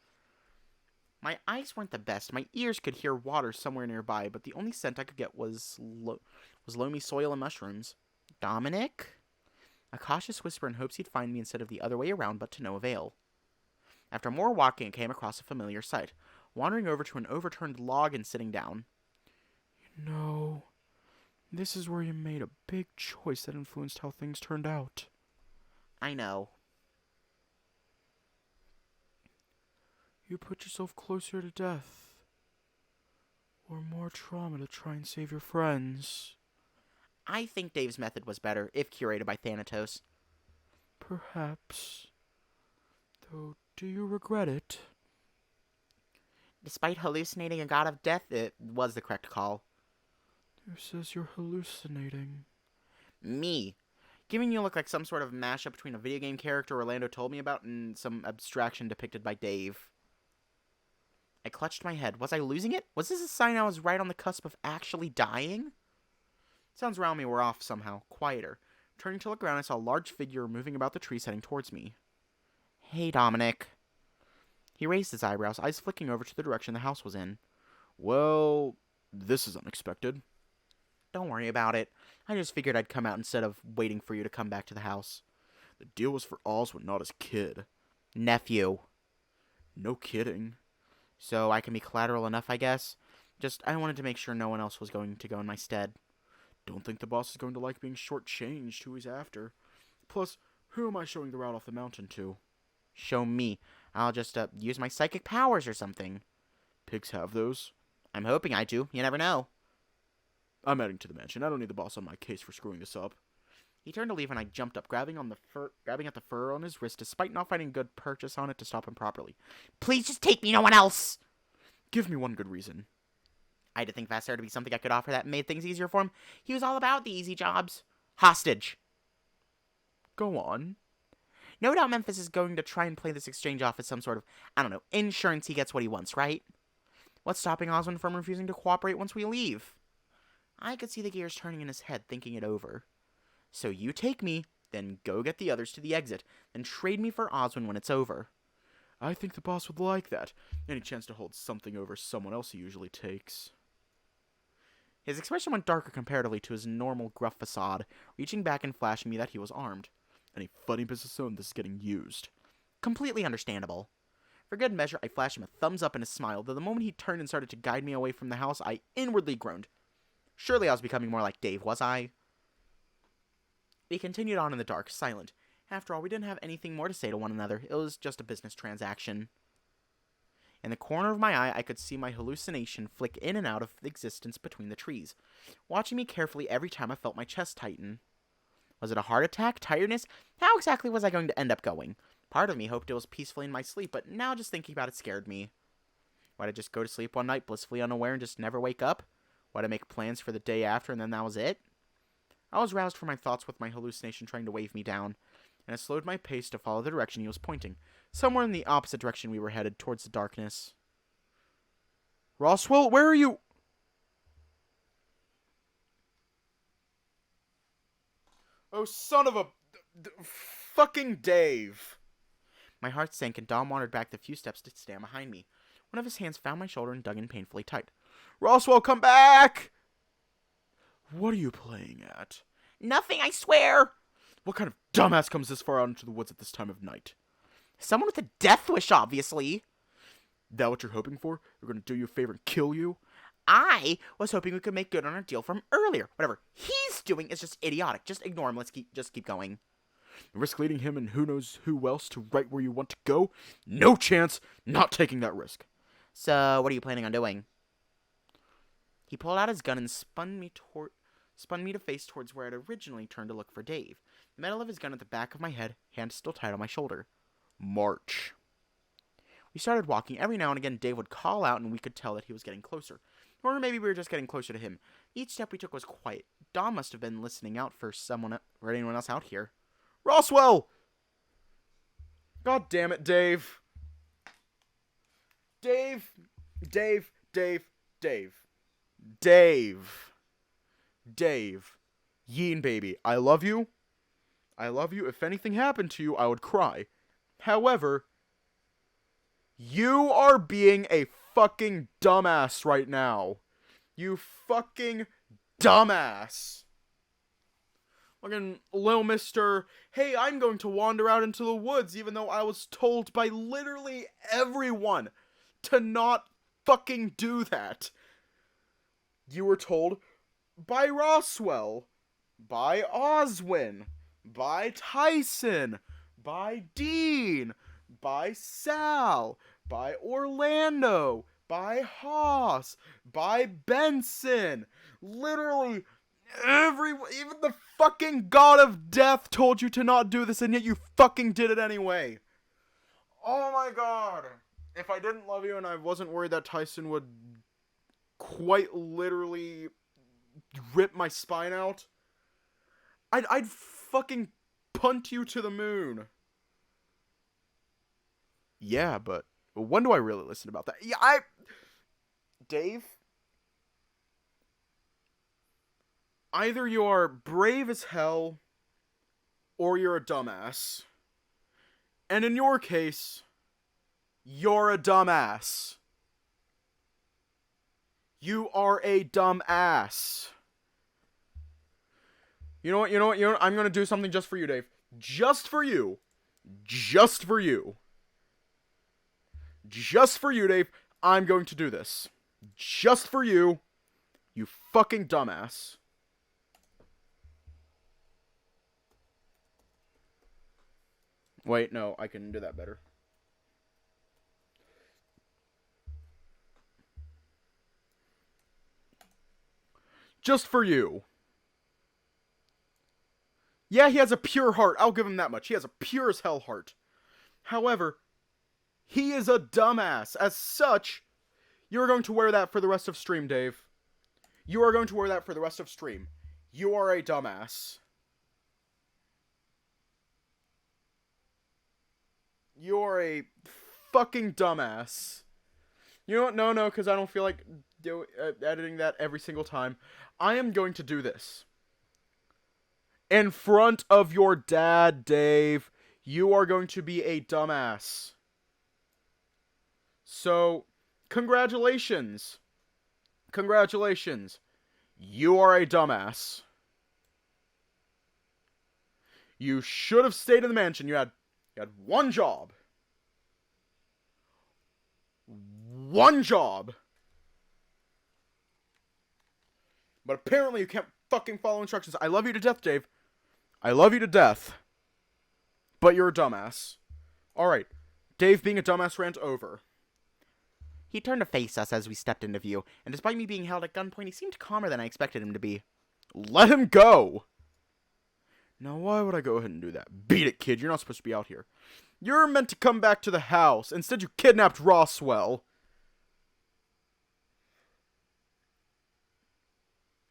My eyes weren't the best. My ears could hear water somewhere nearby, but the only scent I could get was loamy soil and mushrooms. Dominic? A cautious whisper in hopes he'd find me instead of the other way around, but to no avail. After more walking, I came across a familiar sight, wandering over to an overturned log and sitting down. You know, this is where you made a big choice that influenced how things turned out. I know. You put yourself closer to death. Or more trauma to try and save your friends. I think Dave's method was better, if curated by Thanatos. Perhaps. Though, do you regret it? Despite hallucinating a god of death, it was the correct call. Who says you're hallucinating? Me. Giving you look like some sort of mashup between a video game character Orlando told me about and some abstraction depicted by Dave. I clutched my head. Was I losing it? Was this a sign I was right on the cusp of actually dying? Sounds around me were off somehow, quieter. Turning to look around, I saw a large figure moving about the trees heading towards me. Hey, Dominic. He raised his eyebrows, eyes flicking over to the direction the house was in. Well, this is unexpected. Don't worry about it. I just figured I'd come out instead of waiting for you to come back to the house. The deal was for Oswald, not his kid. Nephew. No kidding. So I can be collateral enough, I guess? I wanted to make sure no one else was going to go in my stead. Don't think the boss is going to like being shortchanged who he's after. Plus, who am I showing the route off the mountain to? Show me. I'll just, use my psychic powers or something. Pigs have those. I'm hoping I do. You never know. I'm heading to the mansion. I don't need the boss on my case for screwing this up. He turned to leave and I jumped up, grabbing at the fur on his wrist, despite not finding good purchase on it to stop him properly. Please just take me, no one else! Give me one good reason. I had to think faster to be something I could offer that made things easier for him. He was all about the easy jobs. Hostage. Go on. No doubt Memphis is going to try and play this exchange off as some sort of, I don't know, insurance he gets what he wants, right? What's stopping Oswin from refusing to cooperate once we leave? I could see the gears turning in his head, thinking it over. So you take me, then go get the others to the exit, then trade me for Oswin when it's over. I think the boss would like that. Any chance to hold something over someone else he usually takes. His expression went darker comparatively to his normal gruff facade, reaching back and flashing me that he was armed. Any funny business zone, this is getting used. Completely understandable. For good measure, I flashed him a thumbs up and a smile, though the moment he turned and started to guide me away from the house, I inwardly groaned. Surely I was becoming more like Dave, was I? We continued on in the dark, silent. After all, we didn't have anything more to say to one another. It was just a business transaction. In the corner of my eye, I could see my hallucination flick in and out of existence between the trees, watching me carefully every time I felt my chest tighten. Was it a heart attack? Tiredness? How exactly was I going to end up going? Part of me hoped it was peacefully in my sleep, but now just thinking about it scared me. Would I just go to sleep one night blissfully unaware and just never wake up? Would I make plans for the day after and then that was it? I was roused from my thoughts with my hallucination trying to wave me down, and I slowed my pace to follow the direction he was pointing, somewhere in the opposite direction we were headed, towards the darkness. Roswell, where are you? Oh, son of a... fucking Dave. My heart sank and Dom wandered back the few steps to stand behind me. One of his hands found my shoulder and dug in painfully tight. Roswell, come back! What are you playing at? Nothing, I swear! What kind of dumbass comes this far out into the woods at this time of night? Someone with a death wish, obviously. That what you're hoping for? They're gonna do you a favor and kill you? I was hoping we could make good on our deal from earlier. Whatever he's doing is just idiotic. Just ignore him. Let's keep going. Risk leading him and who knows who else to right where you want to go? No chance. Not taking that risk. So, what are you planning on doing? He pulled out his gun and spun me to face towards where I'd originally turned to look for Dave. The metal of his gun at the back of my head, hand still tight on my shoulder. March. We started walking. Every now and again, Dave would call out, and we could tell that he was getting closer. Or maybe we were just getting closer to him. Each step we took was quiet. Dom must have been listening out for anyone else out here. Roswell! God damn it, Dave. Dave. Yeen, baby, I love you. If anything happened to you, I would cry. However, you are being a fucking dumbass right now. You fucking dumbass. Fucking little mister, hey, I'm going to wander out into the woods even though I was told by literally everyone to not fucking do that. You were told by Roswell, by Oswin, by Tyson, by Dean, by Sal, by Orlando, by Haas, by Benson. Literally, even the fucking god of death told you to not do this, and yet you fucking did it anyway. Oh my god. If I didn't love you and I wasn't worried that Tyson would quite literally rip my spine out, I'd fucking punt you to the moon. Yeah, but when do I really listen about that? Yeah, Dave, either you are brave as hell, or you're a dumbass. And in your case, you're a dumbass. You are a dumbass. You know what? I'm gonna do something just for you, Dave. Just for you. Just for you. Just for you, Dave. I'm going to do this. Just for you. You fucking dumbass. Wait, no, I can do that better. Just for you. Yeah, he has a pure heart. I'll give him that much. He has a pure as hell heart. However, he is a dumbass. As such, you are going to wear that for the rest of stream, Dave. You are going to wear that for the rest of stream. You are a dumbass. You're a fucking dumbass. You know what? No, because I don't feel like editing that every single time. I am going to do this. In front of your dad, Dave, you are going to be a dumbass. So, congratulations. Congratulations. You are a dumbass. You should have stayed in the mansion. You had one job. One job. But apparently you can't fucking follow instructions. I love you to death, Dave. I love you to death. But you're a dumbass. Alright. Dave being a dumbass rant over. He turned to face us as we stepped into view, and despite me being held at gunpoint, he seemed calmer than I expected him to be. Let him go! Now, why would I go ahead and do that? Beat it, kid. You're not supposed to be out here. You're meant to come back to the house. Instead, you kidnapped Roswell.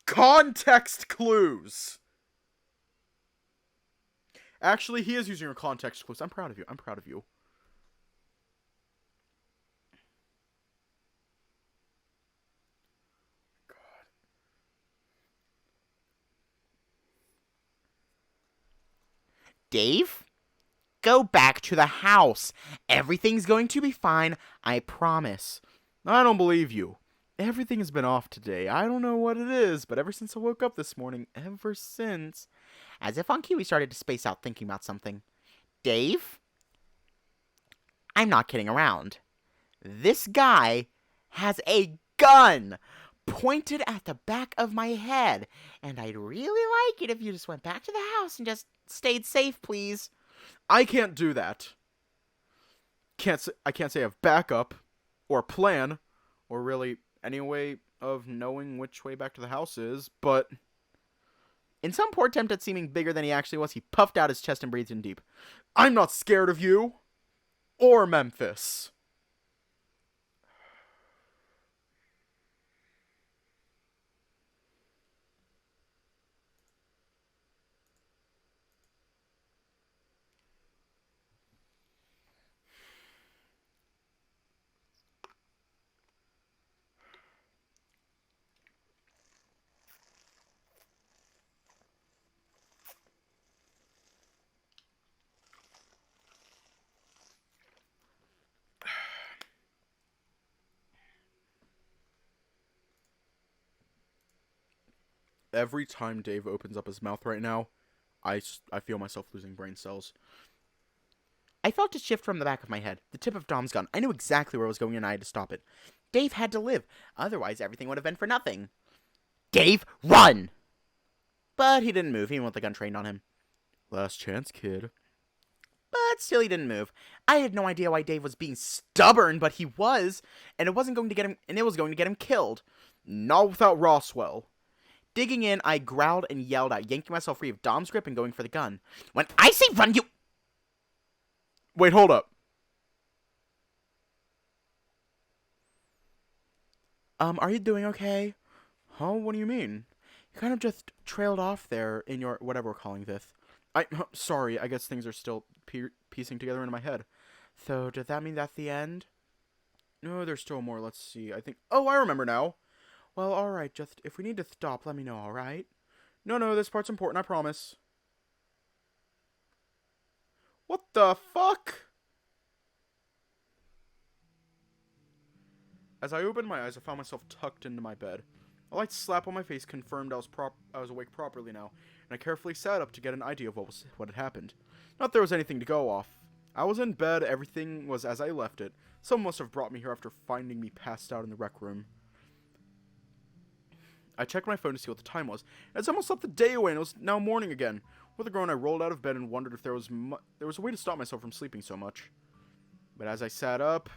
Context clues! Actually, he is using your context clues. I'm proud of you. I'm proud of you. Dave? Go back to the house. Everything's going to be fine, I promise. I don't believe you. Everything has been off today. I don't know what it is, but ever since I woke up this morning, ever since... As if on cue, we started to space out thinking about something. Dave? I'm not kidding around. This guy has a gun pointed at the back of my head, and I'd really like it if you just went back to the house and just stayed safe, please. I can't do that. I can't say I have backup, or plan, or really any way of knowing which way back to the house is, but... In some poor attempt at seeming bigger than he actually was, he puffed out his chest and breathed in deep. I'm not scared of you, or Memphis. Every time Dave opens up his mouth right now, I feel myself losing brain cells. I felt a shift from the back of my head, the tip of Dom's gun. I knew exactly where it was going and I had to stop it. Dave had to live, otherwise everything would have been for nothing. Dave, run! But he didn't move, even with the gun trained on him. Last chance, kid. But still he didn't move. I had no idea why Dave was being stubborn, but he was, and it was going to get him killed. Not without Roswell. Digging in, I growled and yelled out, yanking myself free of Dom's grip and going for the gun. When I say run, you... Wait, hold up. Are you doing okay? Huh? What do you mean? You kind of just trailed off there in your, whatever we're calling this. Sorry, I guess things are still piecing together in my head. So, does that mean that's the end? No, there's still more. Let's see. Oh, I remember now. Well, alright, just, if we need to stop, let me know, alright? No, this part's important, I promise. What the fuck? As I opened my eyes, I found myself tucked into my bed. A light slap on my face confirmed I was awake properly now, and I carefully sat up to get an idea of what had happened. Not that there was anything to go off. I was in bed, everything was as I left it. Someone must have brought me here after finding me passed out in the rec room. I checked my phone to see what the time was. It's almost slept the day away, and it was now morning again. With a groan, I rolled out of bed and wondered if there was a way to stop myself from sleeping so much. But as I sat up,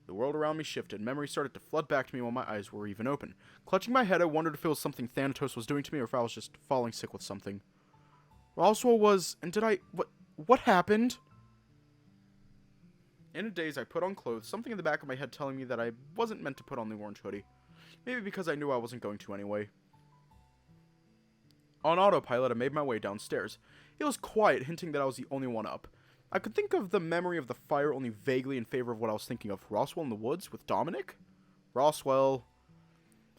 the world around me shifted. Memories started to flood back to me while my eyes were even open. Clutching my head, I wondered if it was something Thanatos was doing to me, or if I was just falling sick with something. Roswell was... And did I... What happened? In a daze, I put on clothes, something in the back of my head telling me that I wasn't meant to put on the orange hoodie. Maybe because I knew I wasn't going to anyway. On autopilot, I made my way downstairs. It was quiet, hinting that I was the only one up. I could think of the memory of the fire only vaguely in favor of what I was thinking of. Roswell in the woods with Dominic? Roswell.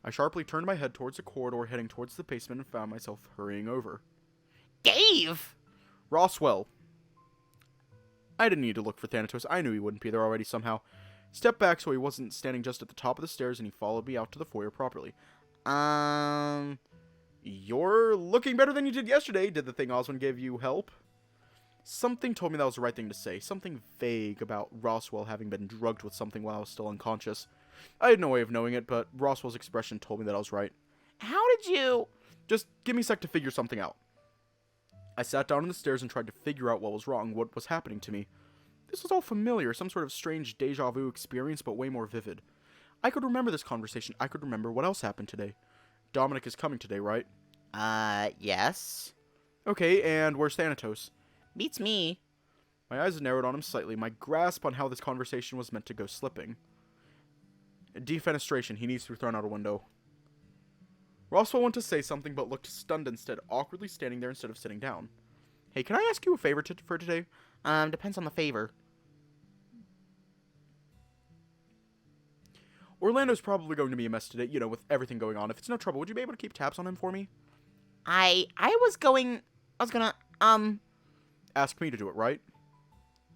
I sharply turned my head towards the corridor heading towards the basement and found myself hurrying over. Dave! Roswell. I didn't need to look for Thanatos. I knew he wouldn't be there already somehow. Stepped back so he wasn't standing just at the top of the stairs, and he followed me out to the foyer properly. You're looking better than you did yesterday. Did the thing Oswin gave you help? Something told me that was the right thing to say. Something vague about Roswell having been drugged with something while I was still unconscious. I had no way of knowing it, but Roswell's expression told me that I was right. How did you... Just give me a sec to figure something out. I sat down on the stairs and tried to figure out what was wrong, what was happening to me. This was all familiar, some sort of strange deja vu experience, but way more vivid. I could remember this conversation. I could remember what else happened today. Dominic is coming today, right? Yes? Okay, and where's Thanatos? Beats me. My eyes narrowed on him slightly, my grasp on how this conversation was meant to go slipping. Defenestration, he needs to be thrown out a window. Roswell wanted to say something, but looked stunned instead, awkwardly standing there instead of sitting down. Hey, can I ask you a favor for today? Depends on the favor. Orlando's probably going to be a mess today, with everything going on. If it's no trouble, would you be able to keep tabs on him for me? I was gonna, Ask me to do it, right?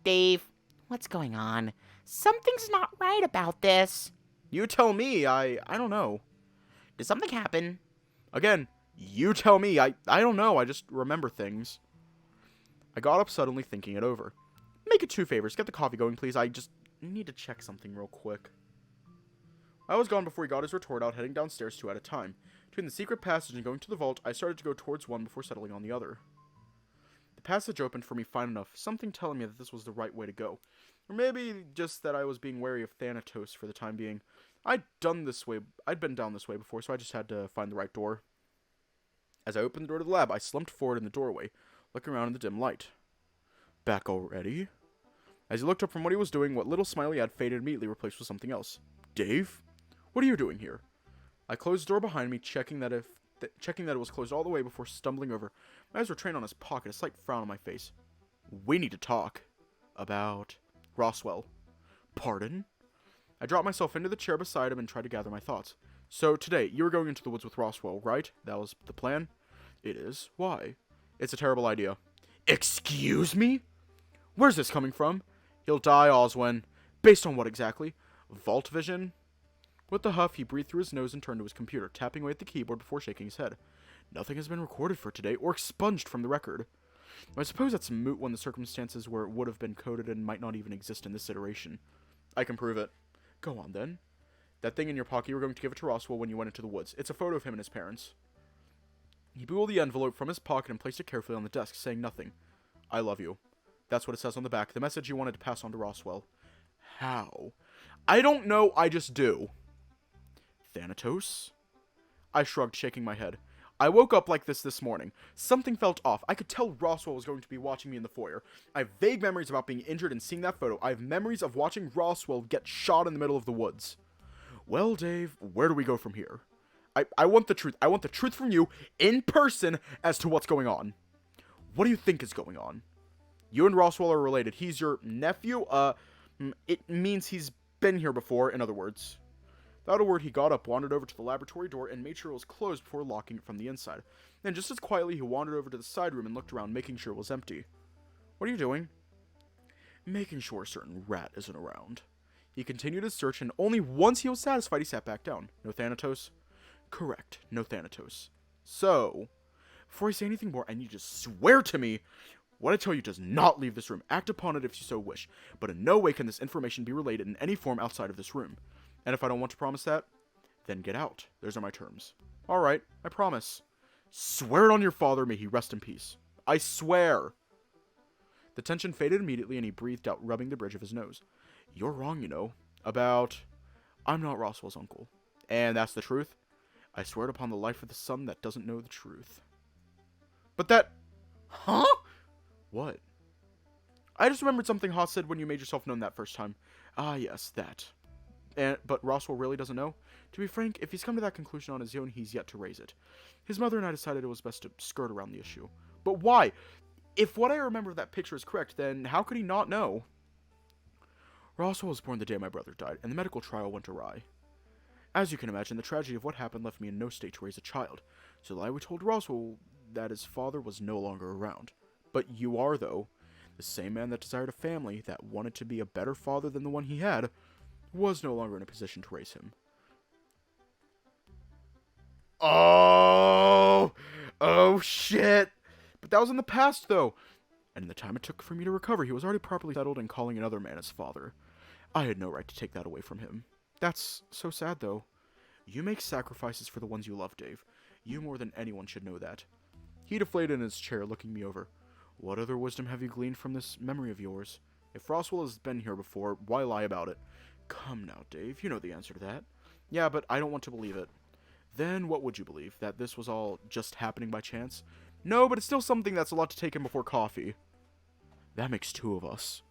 Dave, what's going on? Something's not right about this. You tell me, I don't know. Did something happen? Again, you tell me, I don't know, I just remember things. I got up suddenly, thinking it over. Make it 2 favors, get the coffee going, please, I just need to check something real quick. I was gone before he got his retort out, heading downstairs 2 at a time. Between the secret passage and going to the vault, I started to go towards one before settling on the other. The passage opened for me fine enough, something telling me that this was the right way to go. Or maybe just that I was being wary of Thanatos for the time being. I'd been down this way before, so I just had to find the right door. As I opened the door to the lab, I slumped forward in the doorway, looking around in the dim light. Back already? As he looked up from what he was doing, what little smile he had faded, immediately replaced with something else. Dave? What are you doing here? I closed the door behind me, checking that it was closed all the way before stumbling over. My eyes were trained on his pocket, a slight frown on my face. We need to talk. About Roswell. Pardon? I dropped myself into the chair beside him and tried to gather my thoughts. So, today, you were going into the woods with Roswell, right? That was the plan? It is. Why? It's a terrible idea. Excuse me? Where's this coming from? He'll die, Oswin. Based on what exactly? Vault vision? With the huff, he breathed through his nose and turned to his computer, tapping away at the keyboard before shaking his head. Nothing has been recorded for today, or expunged from the record. I suppose that's moot when the circumstances where it would have been coded and might not even exist in this iteration. I can prove it. Go on, then. That thing in your pocket, you were going to give it to Roswell when you went into the woods. It's a photo of him and his parents. He pulled the envelope from his pocket and placed it carefully on the desk, saying nothing. I love you. That's what it says on the back, the message you wanted to pass on to Roswell. How? I don't know, I just do. Thanatos? I shrugged, shaking my head. I woke up like this morning. Something felt off. I could tell Roswell was going to be watching me in the foyer. I have vague memories about being injured and seeing that photo. I have memories of watching Roswell get shot in the middle of the woods. Well, Dave, where do we go from here? I want the truth. I want the truth from you, in person, as to what's going on. What do you think is going on? You and Roswell are related. He's your nephew? It means he's been here before, in other words. Without a word, he got up, wandered over to the laboratory door, and made sure it was closed before locking it from the inside. Then, just as quietly, he wandered over to the side room and looked around, making sure it was empty. What are you doing? Making sure a certain rat isn't around. He continued his search, and only once he was satisfied, he sat back down. No Thanatos? Correct, no Thanatos. So, before I say anything more, I need you to swear to me what I tell you does not leave this room. Act upon it if you so wish, but in no way can this information be relayed in any form outside of this room. And if I don't want to promise that, then get out. Those are my terms. Alright, I promise. Swear it on your father, may he rest in peace. I swear. The tension faded immediately and he breathed out, rubbing the bridge of his nose. You're wrong, you know. I'm not Roswell's uncle. And that's the truth. I swear it upon the life of the son that doesn't know the truth. But that... Huh? What? I just remembered something Haas said when you made yourself known that first time. Ah, yes, that. But Roswell really doesn't know? To be frank, if he's come to that conclusion on his own, he's yet to raise it. His mother and I decided it was best to skirt around the issue. But why? If what I remember of that picture is correct, then how could he not know? Roswell was born the day my brother died, and the medical trial went awry. As you can imagine, the tragedy of what happened left me in no state to raise a child, so the lie we told Roswell that his father was no longer around. But you are, though. The same man that desired a family, that wanted to be a better father than the one he had, was no longer in a position to raise him. Oh! Oh, shit! But that was in the past, though. And in the time it took for me to recover, he was already properly settled and calling another man his father. I had no right to take that away from him. That's so sad, though. You make sacrifices for the ones you love, Dave. You more than anyone should know that. He deflated in his chair, looking me over. What other wisdom have you gleaned from this memory of yours? If Roswell has been here before, why lie about it? Come now, Dave, you know the answer to that. Yeah, but I don't want to believe it. Then what would you believe? That this was all just happening by chance? No, but it's still something that's a lot to take in before coffee. That makes two of us.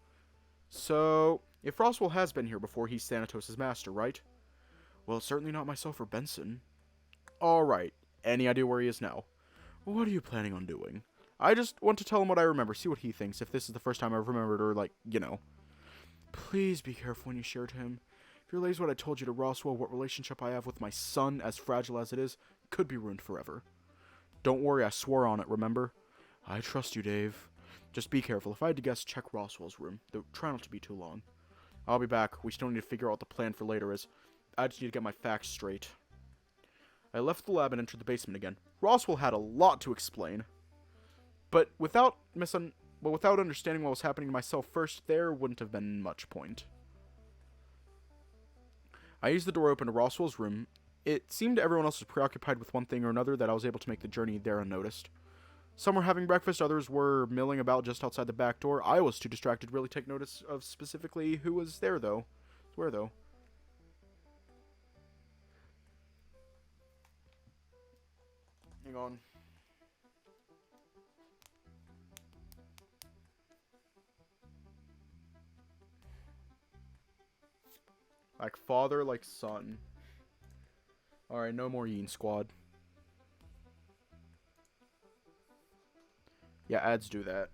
So, if Roswell has been here before, he's Thanatos' master, right? Well, certainly not myself or Benson. Alright, any idea where he is now? What are you planning on doing? I just want to tell him what I remember, see what he thinks, if this is the first time I've remembered, or like, you know. Please be careful when you share it to him. If he relays what I told you to Roswell, what relationship I have with my son, as fragile as it is, could be ruined forever. Don't worry, I swore on it, remember? I trust you, Dave. Just be careful. If I had to guess, check Roswell's room, though try not to be too long. I'll be back. We still need to figure out what the plan for later is. I just need to get my facts straight. I left the lab and entered the basement again. Roswell had a lot to explain. But without understanding what was happening to myself first, there wouldn't have been much point. I used the door open to Roswell's room. It seemed everyone else was preoccupied with one thing or another that I was able to make the journey there unnoticed. Some were having breakfast, others were milling about just outside the back door. I was too distracted to really take notice of specifically who was there, though. Where, though? Hang on. Like father, like son. Alright, no more Yin Squad. Yeah, ads do that.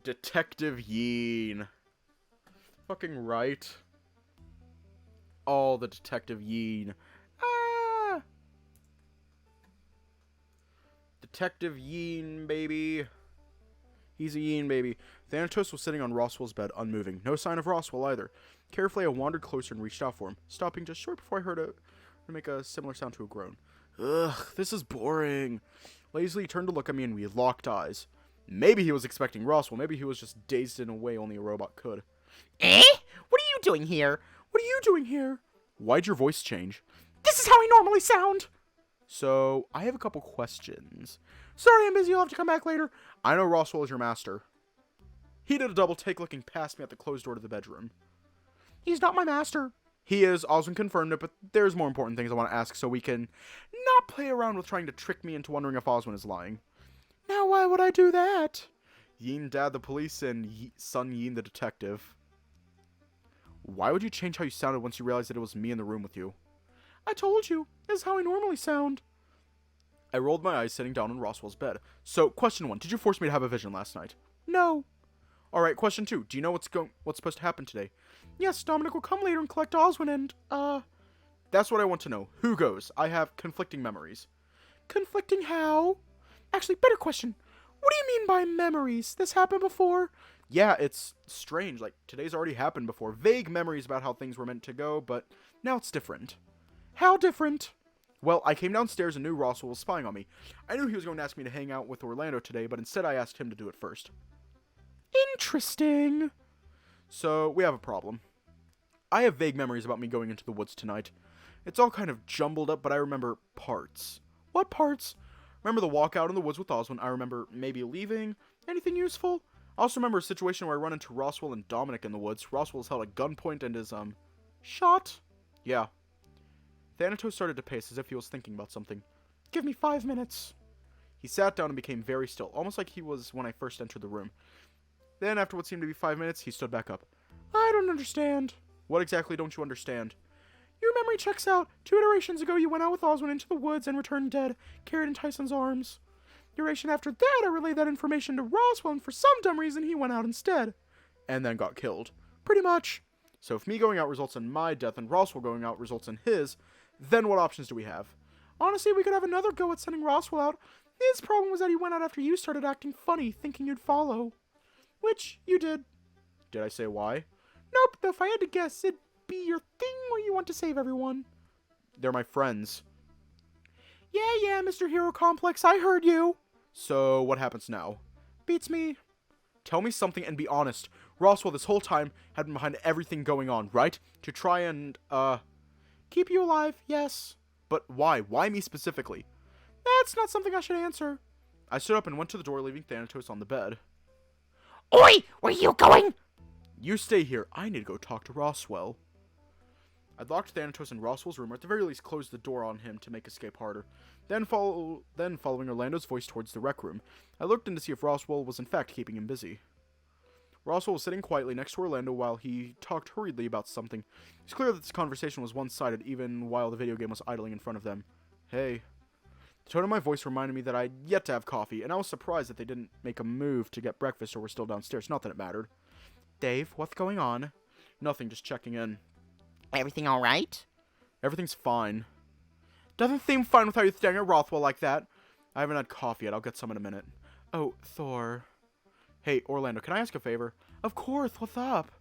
Detective Yin. Fucking right. Oh, the Detective Yin. Ah! Detective Yin, baby. He's a Yin, baby. Thanatos was sitting on Roswell's bed, unmoving. No sign of Roswell either. Carefully, I wandered closer and reached out for him, stopping just short before I heard it make a similar sound to a groan. Ugh, this is boring. Lazily he turned to look at me and we locked eyes. Maybe he was expecting Roswell. Maybe he was just dazed in a way only a robot could. Eh? What are you doing here? What are you doing here? Why'd your voice change? This is how I normally sound. So, I have a couple questions. Sorry, I'm busy. You'll have to come back later. I know Roswell is your master. He did a double take looking past me at the closed door to the bedroom. He's not my master. He is. Oswin confirmed it, but there's more important things I want to ask so we can not play around with trying to trick me into wondering if Oswin is lying. Now, why would I do that? Yin Dad the police and Son Yin the detective. Why would you change how you sounded once you realized that it was me in the room with you? I told you. This is how I normally sound. I rolled my eyes, sitting down on Roswell's bed. So, question 1. Did you force me to have a vision last night? No. Alright, question 2. Do you know what's supposed to happen today? Yes, Dominic will come later and collect Oswin and, That's what I want to know. Who goes? I have conflicting memories. Conflicting how? Actually, better question. What do you mean by memories? This happened before? Yeah, it's strange. Like, today's already happened before. Vague memories about how things were meant to go, but now it's different. How different? Well, I came downstairs and knew Roswell was spying on me. I knew he was going to ask me to hang out with Orlando today, but instead I asked him to do it first. Interesting. So, we have a problem. I have vague memories about me going into the woods tonight. It's all kind of jumbled up, but I remember parts. What parts? Remember the walk out in the woods with Oswin. I remember maybe leaving. Anything useful? I also remember a situation where I run into Roswell and Dominic in the woods. Roswell is held at gunpoint and is, shot? Yeah. Thanatos started to pace as if he was thinking about something. Give me 5 minutes. He sat down and became very still, almost like he was when I first entered the room. Then, after what seemed to be 5 minutes, he stood back up. I don't understand. What exactly don't you understand? Your memory checks out. 2 iterations ago, you went out with Oswin into the woods and returned dead, carried in Tyson's arms. The iteration after that, I relayed that information to Roswell, and for some dumb reason, he went out instead. And then got killed. Pretty much. So if me going out results in my death and Roswell going out results in his, then what options do we have? Honestly, we could have another go at sending Roswell out. His problem was that he went out after you started acting funny, thinking you'd follow. Which, you did. Did I say why? Nope, though if I had to guess, it'd be your thing where you want to save everyone. They're my friends. Yeah, Mr. Hero Complex, I heard you. So, what happens now? Beats me. Tell me something and be honest. Roswell this whole time had been behind everything going on, right? To try and, keep you alive, yes. But why? Why me specifically? That's not something I should answer. I stood up and went to the door, leaving Thanatos on the bed. Oi! Where you going? You stay here. I need to go talk to Roswell. I locked Thanatos in Roswell's room, or at the very least closed the door on him to make escape harder. Then following Orlando's voice towards the rec room, I looked in to see if Roswell was in fact keeping him busy. Roswell was sitting quietly next to Orlando while he talked hurriedly about something. It's clear that this conversation was one-sided, even while the video game was idling in front of them. Hey. The tone of my voice reminded me that I'd yet to have coffee, and I was surprised that they didn't make a move to get breakfast or were still downstairs. Not that it mattered. Dave, what's going on? Nothing, just checking in. Everything alright? Everything's fine. Doesn't seem fine with how you're staring at Roswell like that. I haven't had coffee yet. I'll get some in a minute. Oh, Thor. Hey, Orlando, can I ask a favor? Of course, what's up?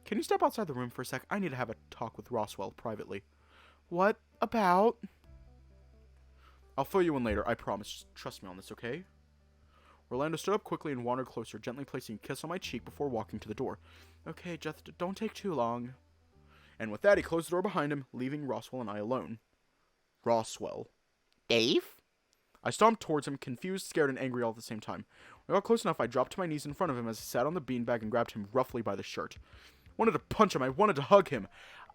Can you step outside the room for a sec? I need to have a talk with Roswell privately. What about? I'll fill you in later, I promise. Just trust me on this, okay? Orlando stood up quickly and wandered closer, gently placing a kiss on my cheek before walking to the door. Okay, just don't take too long. And with that, he closed the door behind him, leaving Roswell and I alone. Roswell. Dave? I stomped towards him, confused, scared, and angry all at the same time. When I got close enough, I dropped to my knees in front of him as he sat on the beanbag and grabbed him roughly by the shirt. I wanted to punch him. I wanted to hug him.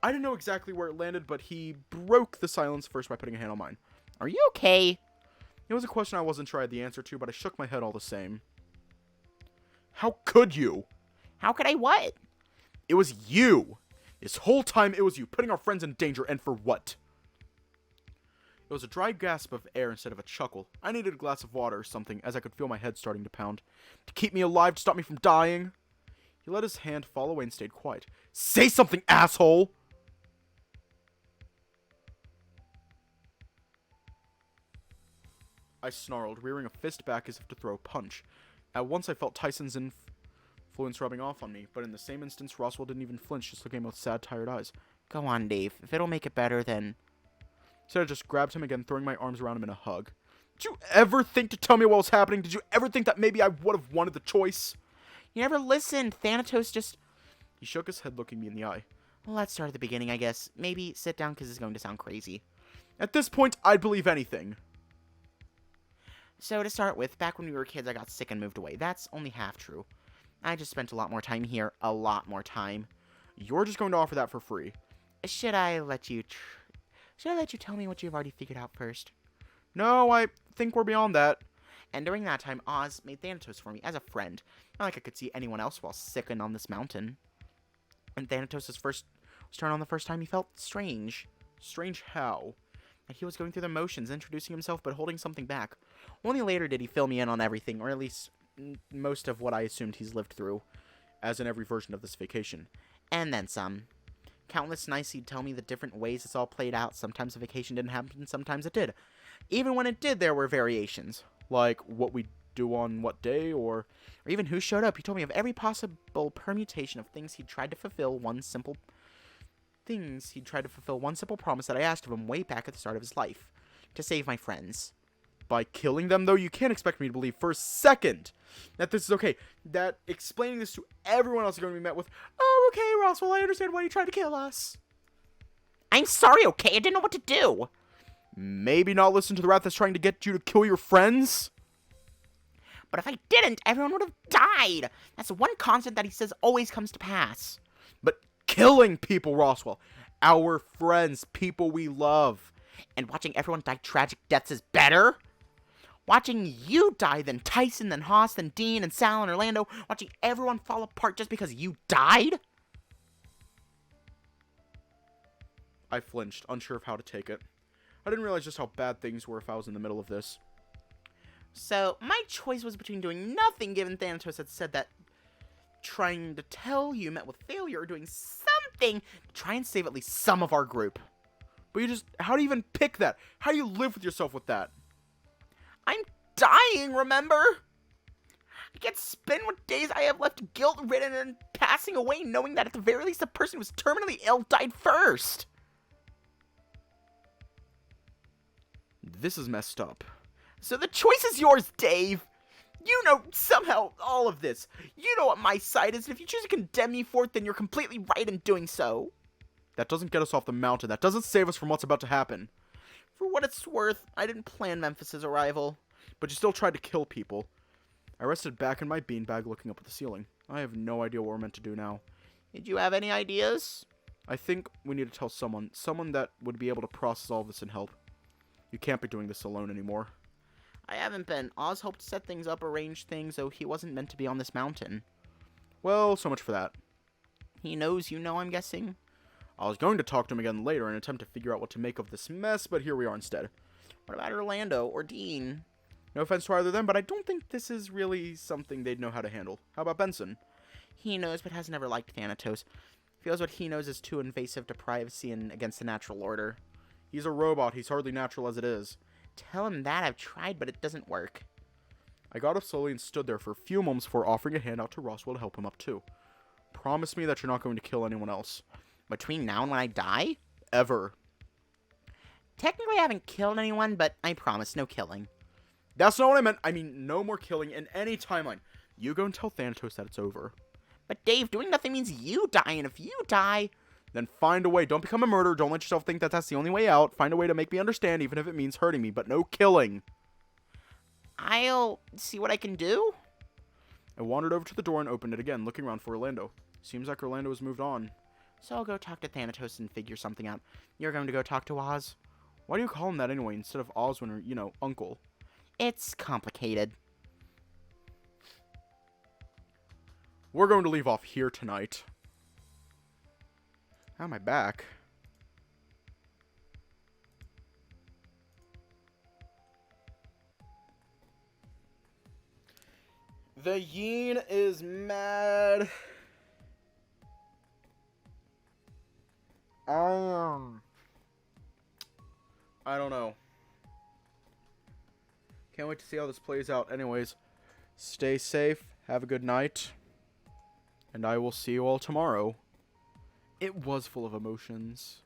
I didn't know exactly where it landed, but he broke the silence first by putting a hand on mine. Are you okay? It was a question I wasn't sure I had the answer to, but I shook my head all the same. How could you? How could I what? It was you! This whole time it was you, putting our friends in danger, and for what? It was a dry gasp of air instead of a chuckle. I needed a glass of water or something, as I could feel my head starting to pound. To keep me alive, to stop me from dying. He let his hand fall away and stayed quiet. Say something, asshole! I snarled, rearing a fist back as if to throw a punch. At once I felt Tyson's influence rubbing off on me, but in the same instance, Roswell didn't even flinch, just looking at me with sad, tired eyes. Go on, Dave. If it'll make it better, then... So I just grabbed him again, throwing my arms around him in a hug. Did you ever think to tell me what was happening? Did you ever think that maybe I would have wanted the choice? You never listened. Thanatos just... He shook his head, looking me in the eye. Well, let's start at the beginning, I guess. Maybe sit down, because it's going to sound crazy. At this point, I'd believe anything. So, to start with, back when we were kids, I got sick and moved away. That's only half true. I just spent a lot more time here. A lot more time. You're just going to offer that for free. Should I let you tell me what you've already figured out first? No, I think we're beyond that. And during that time, Oz made Thanatos for me as a friend. Not like I could see anyone else while sickened on this mountain. And Thanatos' first was turned on the first time he felt strange. Strange how? And he was going through the motions, introducing himself but holding something back. Only later did he fill me in on everything, or at least most of what I assumed he's lived through, as in every version of this vacation. And then some. Countless nights he'd tell me the different ways it's all played out. Sometimes the vacation didn't happen, sometimes it did. Even when it did, there were variations. Like what we do on what day, or even who showed up. He told me of every possible permutation of things he'd tried to fulfill one simple promise that I asked of him way back at the start of his life. To save my friends. By killing them, though, you can't expect me to believe for a second that this is okay. That explaining this to everyone else is going to be met with, oh, okay, Roswell, I understand why you tried to kill us. I'm sorry, okay? I didn't know what to do. Maybe not listen to the rat that's trying to get you to kill your friends? But if I didn't, everyone would have died. That's the one constant that he says always comes to pass. But killing people, Roswell. Our friends, people we love. And watching everyone die tragic deaths is better? Watching you die, then Tyson, then Haas, then Dean, and Sal, and Orlando. Watching everyone fall apart just because you died? I flinched, unsure of how to take it. I didn't realize just how bad things were if I was in the middle of this. So, my choice was between doing nothing, given Thanatos had said that trying to tell you met with failure, or doing something to try and save at least some of our group. But how do you even pick that? How do you live with yourself with that? I'm dying, remember? I can't spend what days I have left guilt-ridden and passing away knowing that at the very least the person who was terminally ill died first. This is messed up. So the choice is yours, Dave. You know somehow all of this. You know what my side is, and if you choose to condemn me for it, then you're completely right in doing so. That doesn't get us off the mountain. That doesn't save us from what's about to happen. For what it's worth, I didn't plan Memphis's arrival. But you still tried to kill people. I rested back in my beanbag looking up at the ceiling. I have no idea what we're meant to do now. Did you have any ideas? I think we need to tell someone that would be able to process all of this and help. You can't be doing this alone anymore. I haven't been. Oz hoped to set things up, arrange things, though he wasn't meant to be on this mountain. Well, so much for that. He knows you know, I'm guessing? I was going to talk to him again later in an attempt to figure out what to make of this mess, but here we are instead. What about Orlando or Dean? No offense to either of them, but I don't think this is really something they'd know how to handle. How about Benson? He knows, but has never liked Thanatos. Feels what he knows is too invasive to privacy and against the natural order. He's a robot. He's hardly natural as it is. Tell him that. I've tried, but it doesn't work. I got up slowly and stood there for a few moments before offering a hand out to Roswell to help him up too. Promise me that you're not going to kill anyone else. Between now and when I die? Ever. Technically, I haven't killed anyone, but I promise, no killing. That's not what I meant. I mean, no more killing in any timeline. You go and tell Thanatos that it's over. But Dave, doing nothing means you die, and if you die... Then find a way. Don't become a murderer. Don't let yourself think that that's the only way out. Find a way to make me understand, even if it means hurting me, but no killing. I'll see what I can do. I wandered over to the door and opened it again, looking around for Orlando. Seems like Orlando has moved on. So I'll go talk to Thanatos and figure something out. You're going to go talk to Oz? Why do you call him that anyway, instead of Oswin or, you know, Uncle? It's complicated. We're going to leave off here tonight. How am I back? The Yeen is mad. I don't know. Can't wait to see how this plays out. Anyways, stay safe, have a good night, and I will see you all tomorrow. It was full of emotions.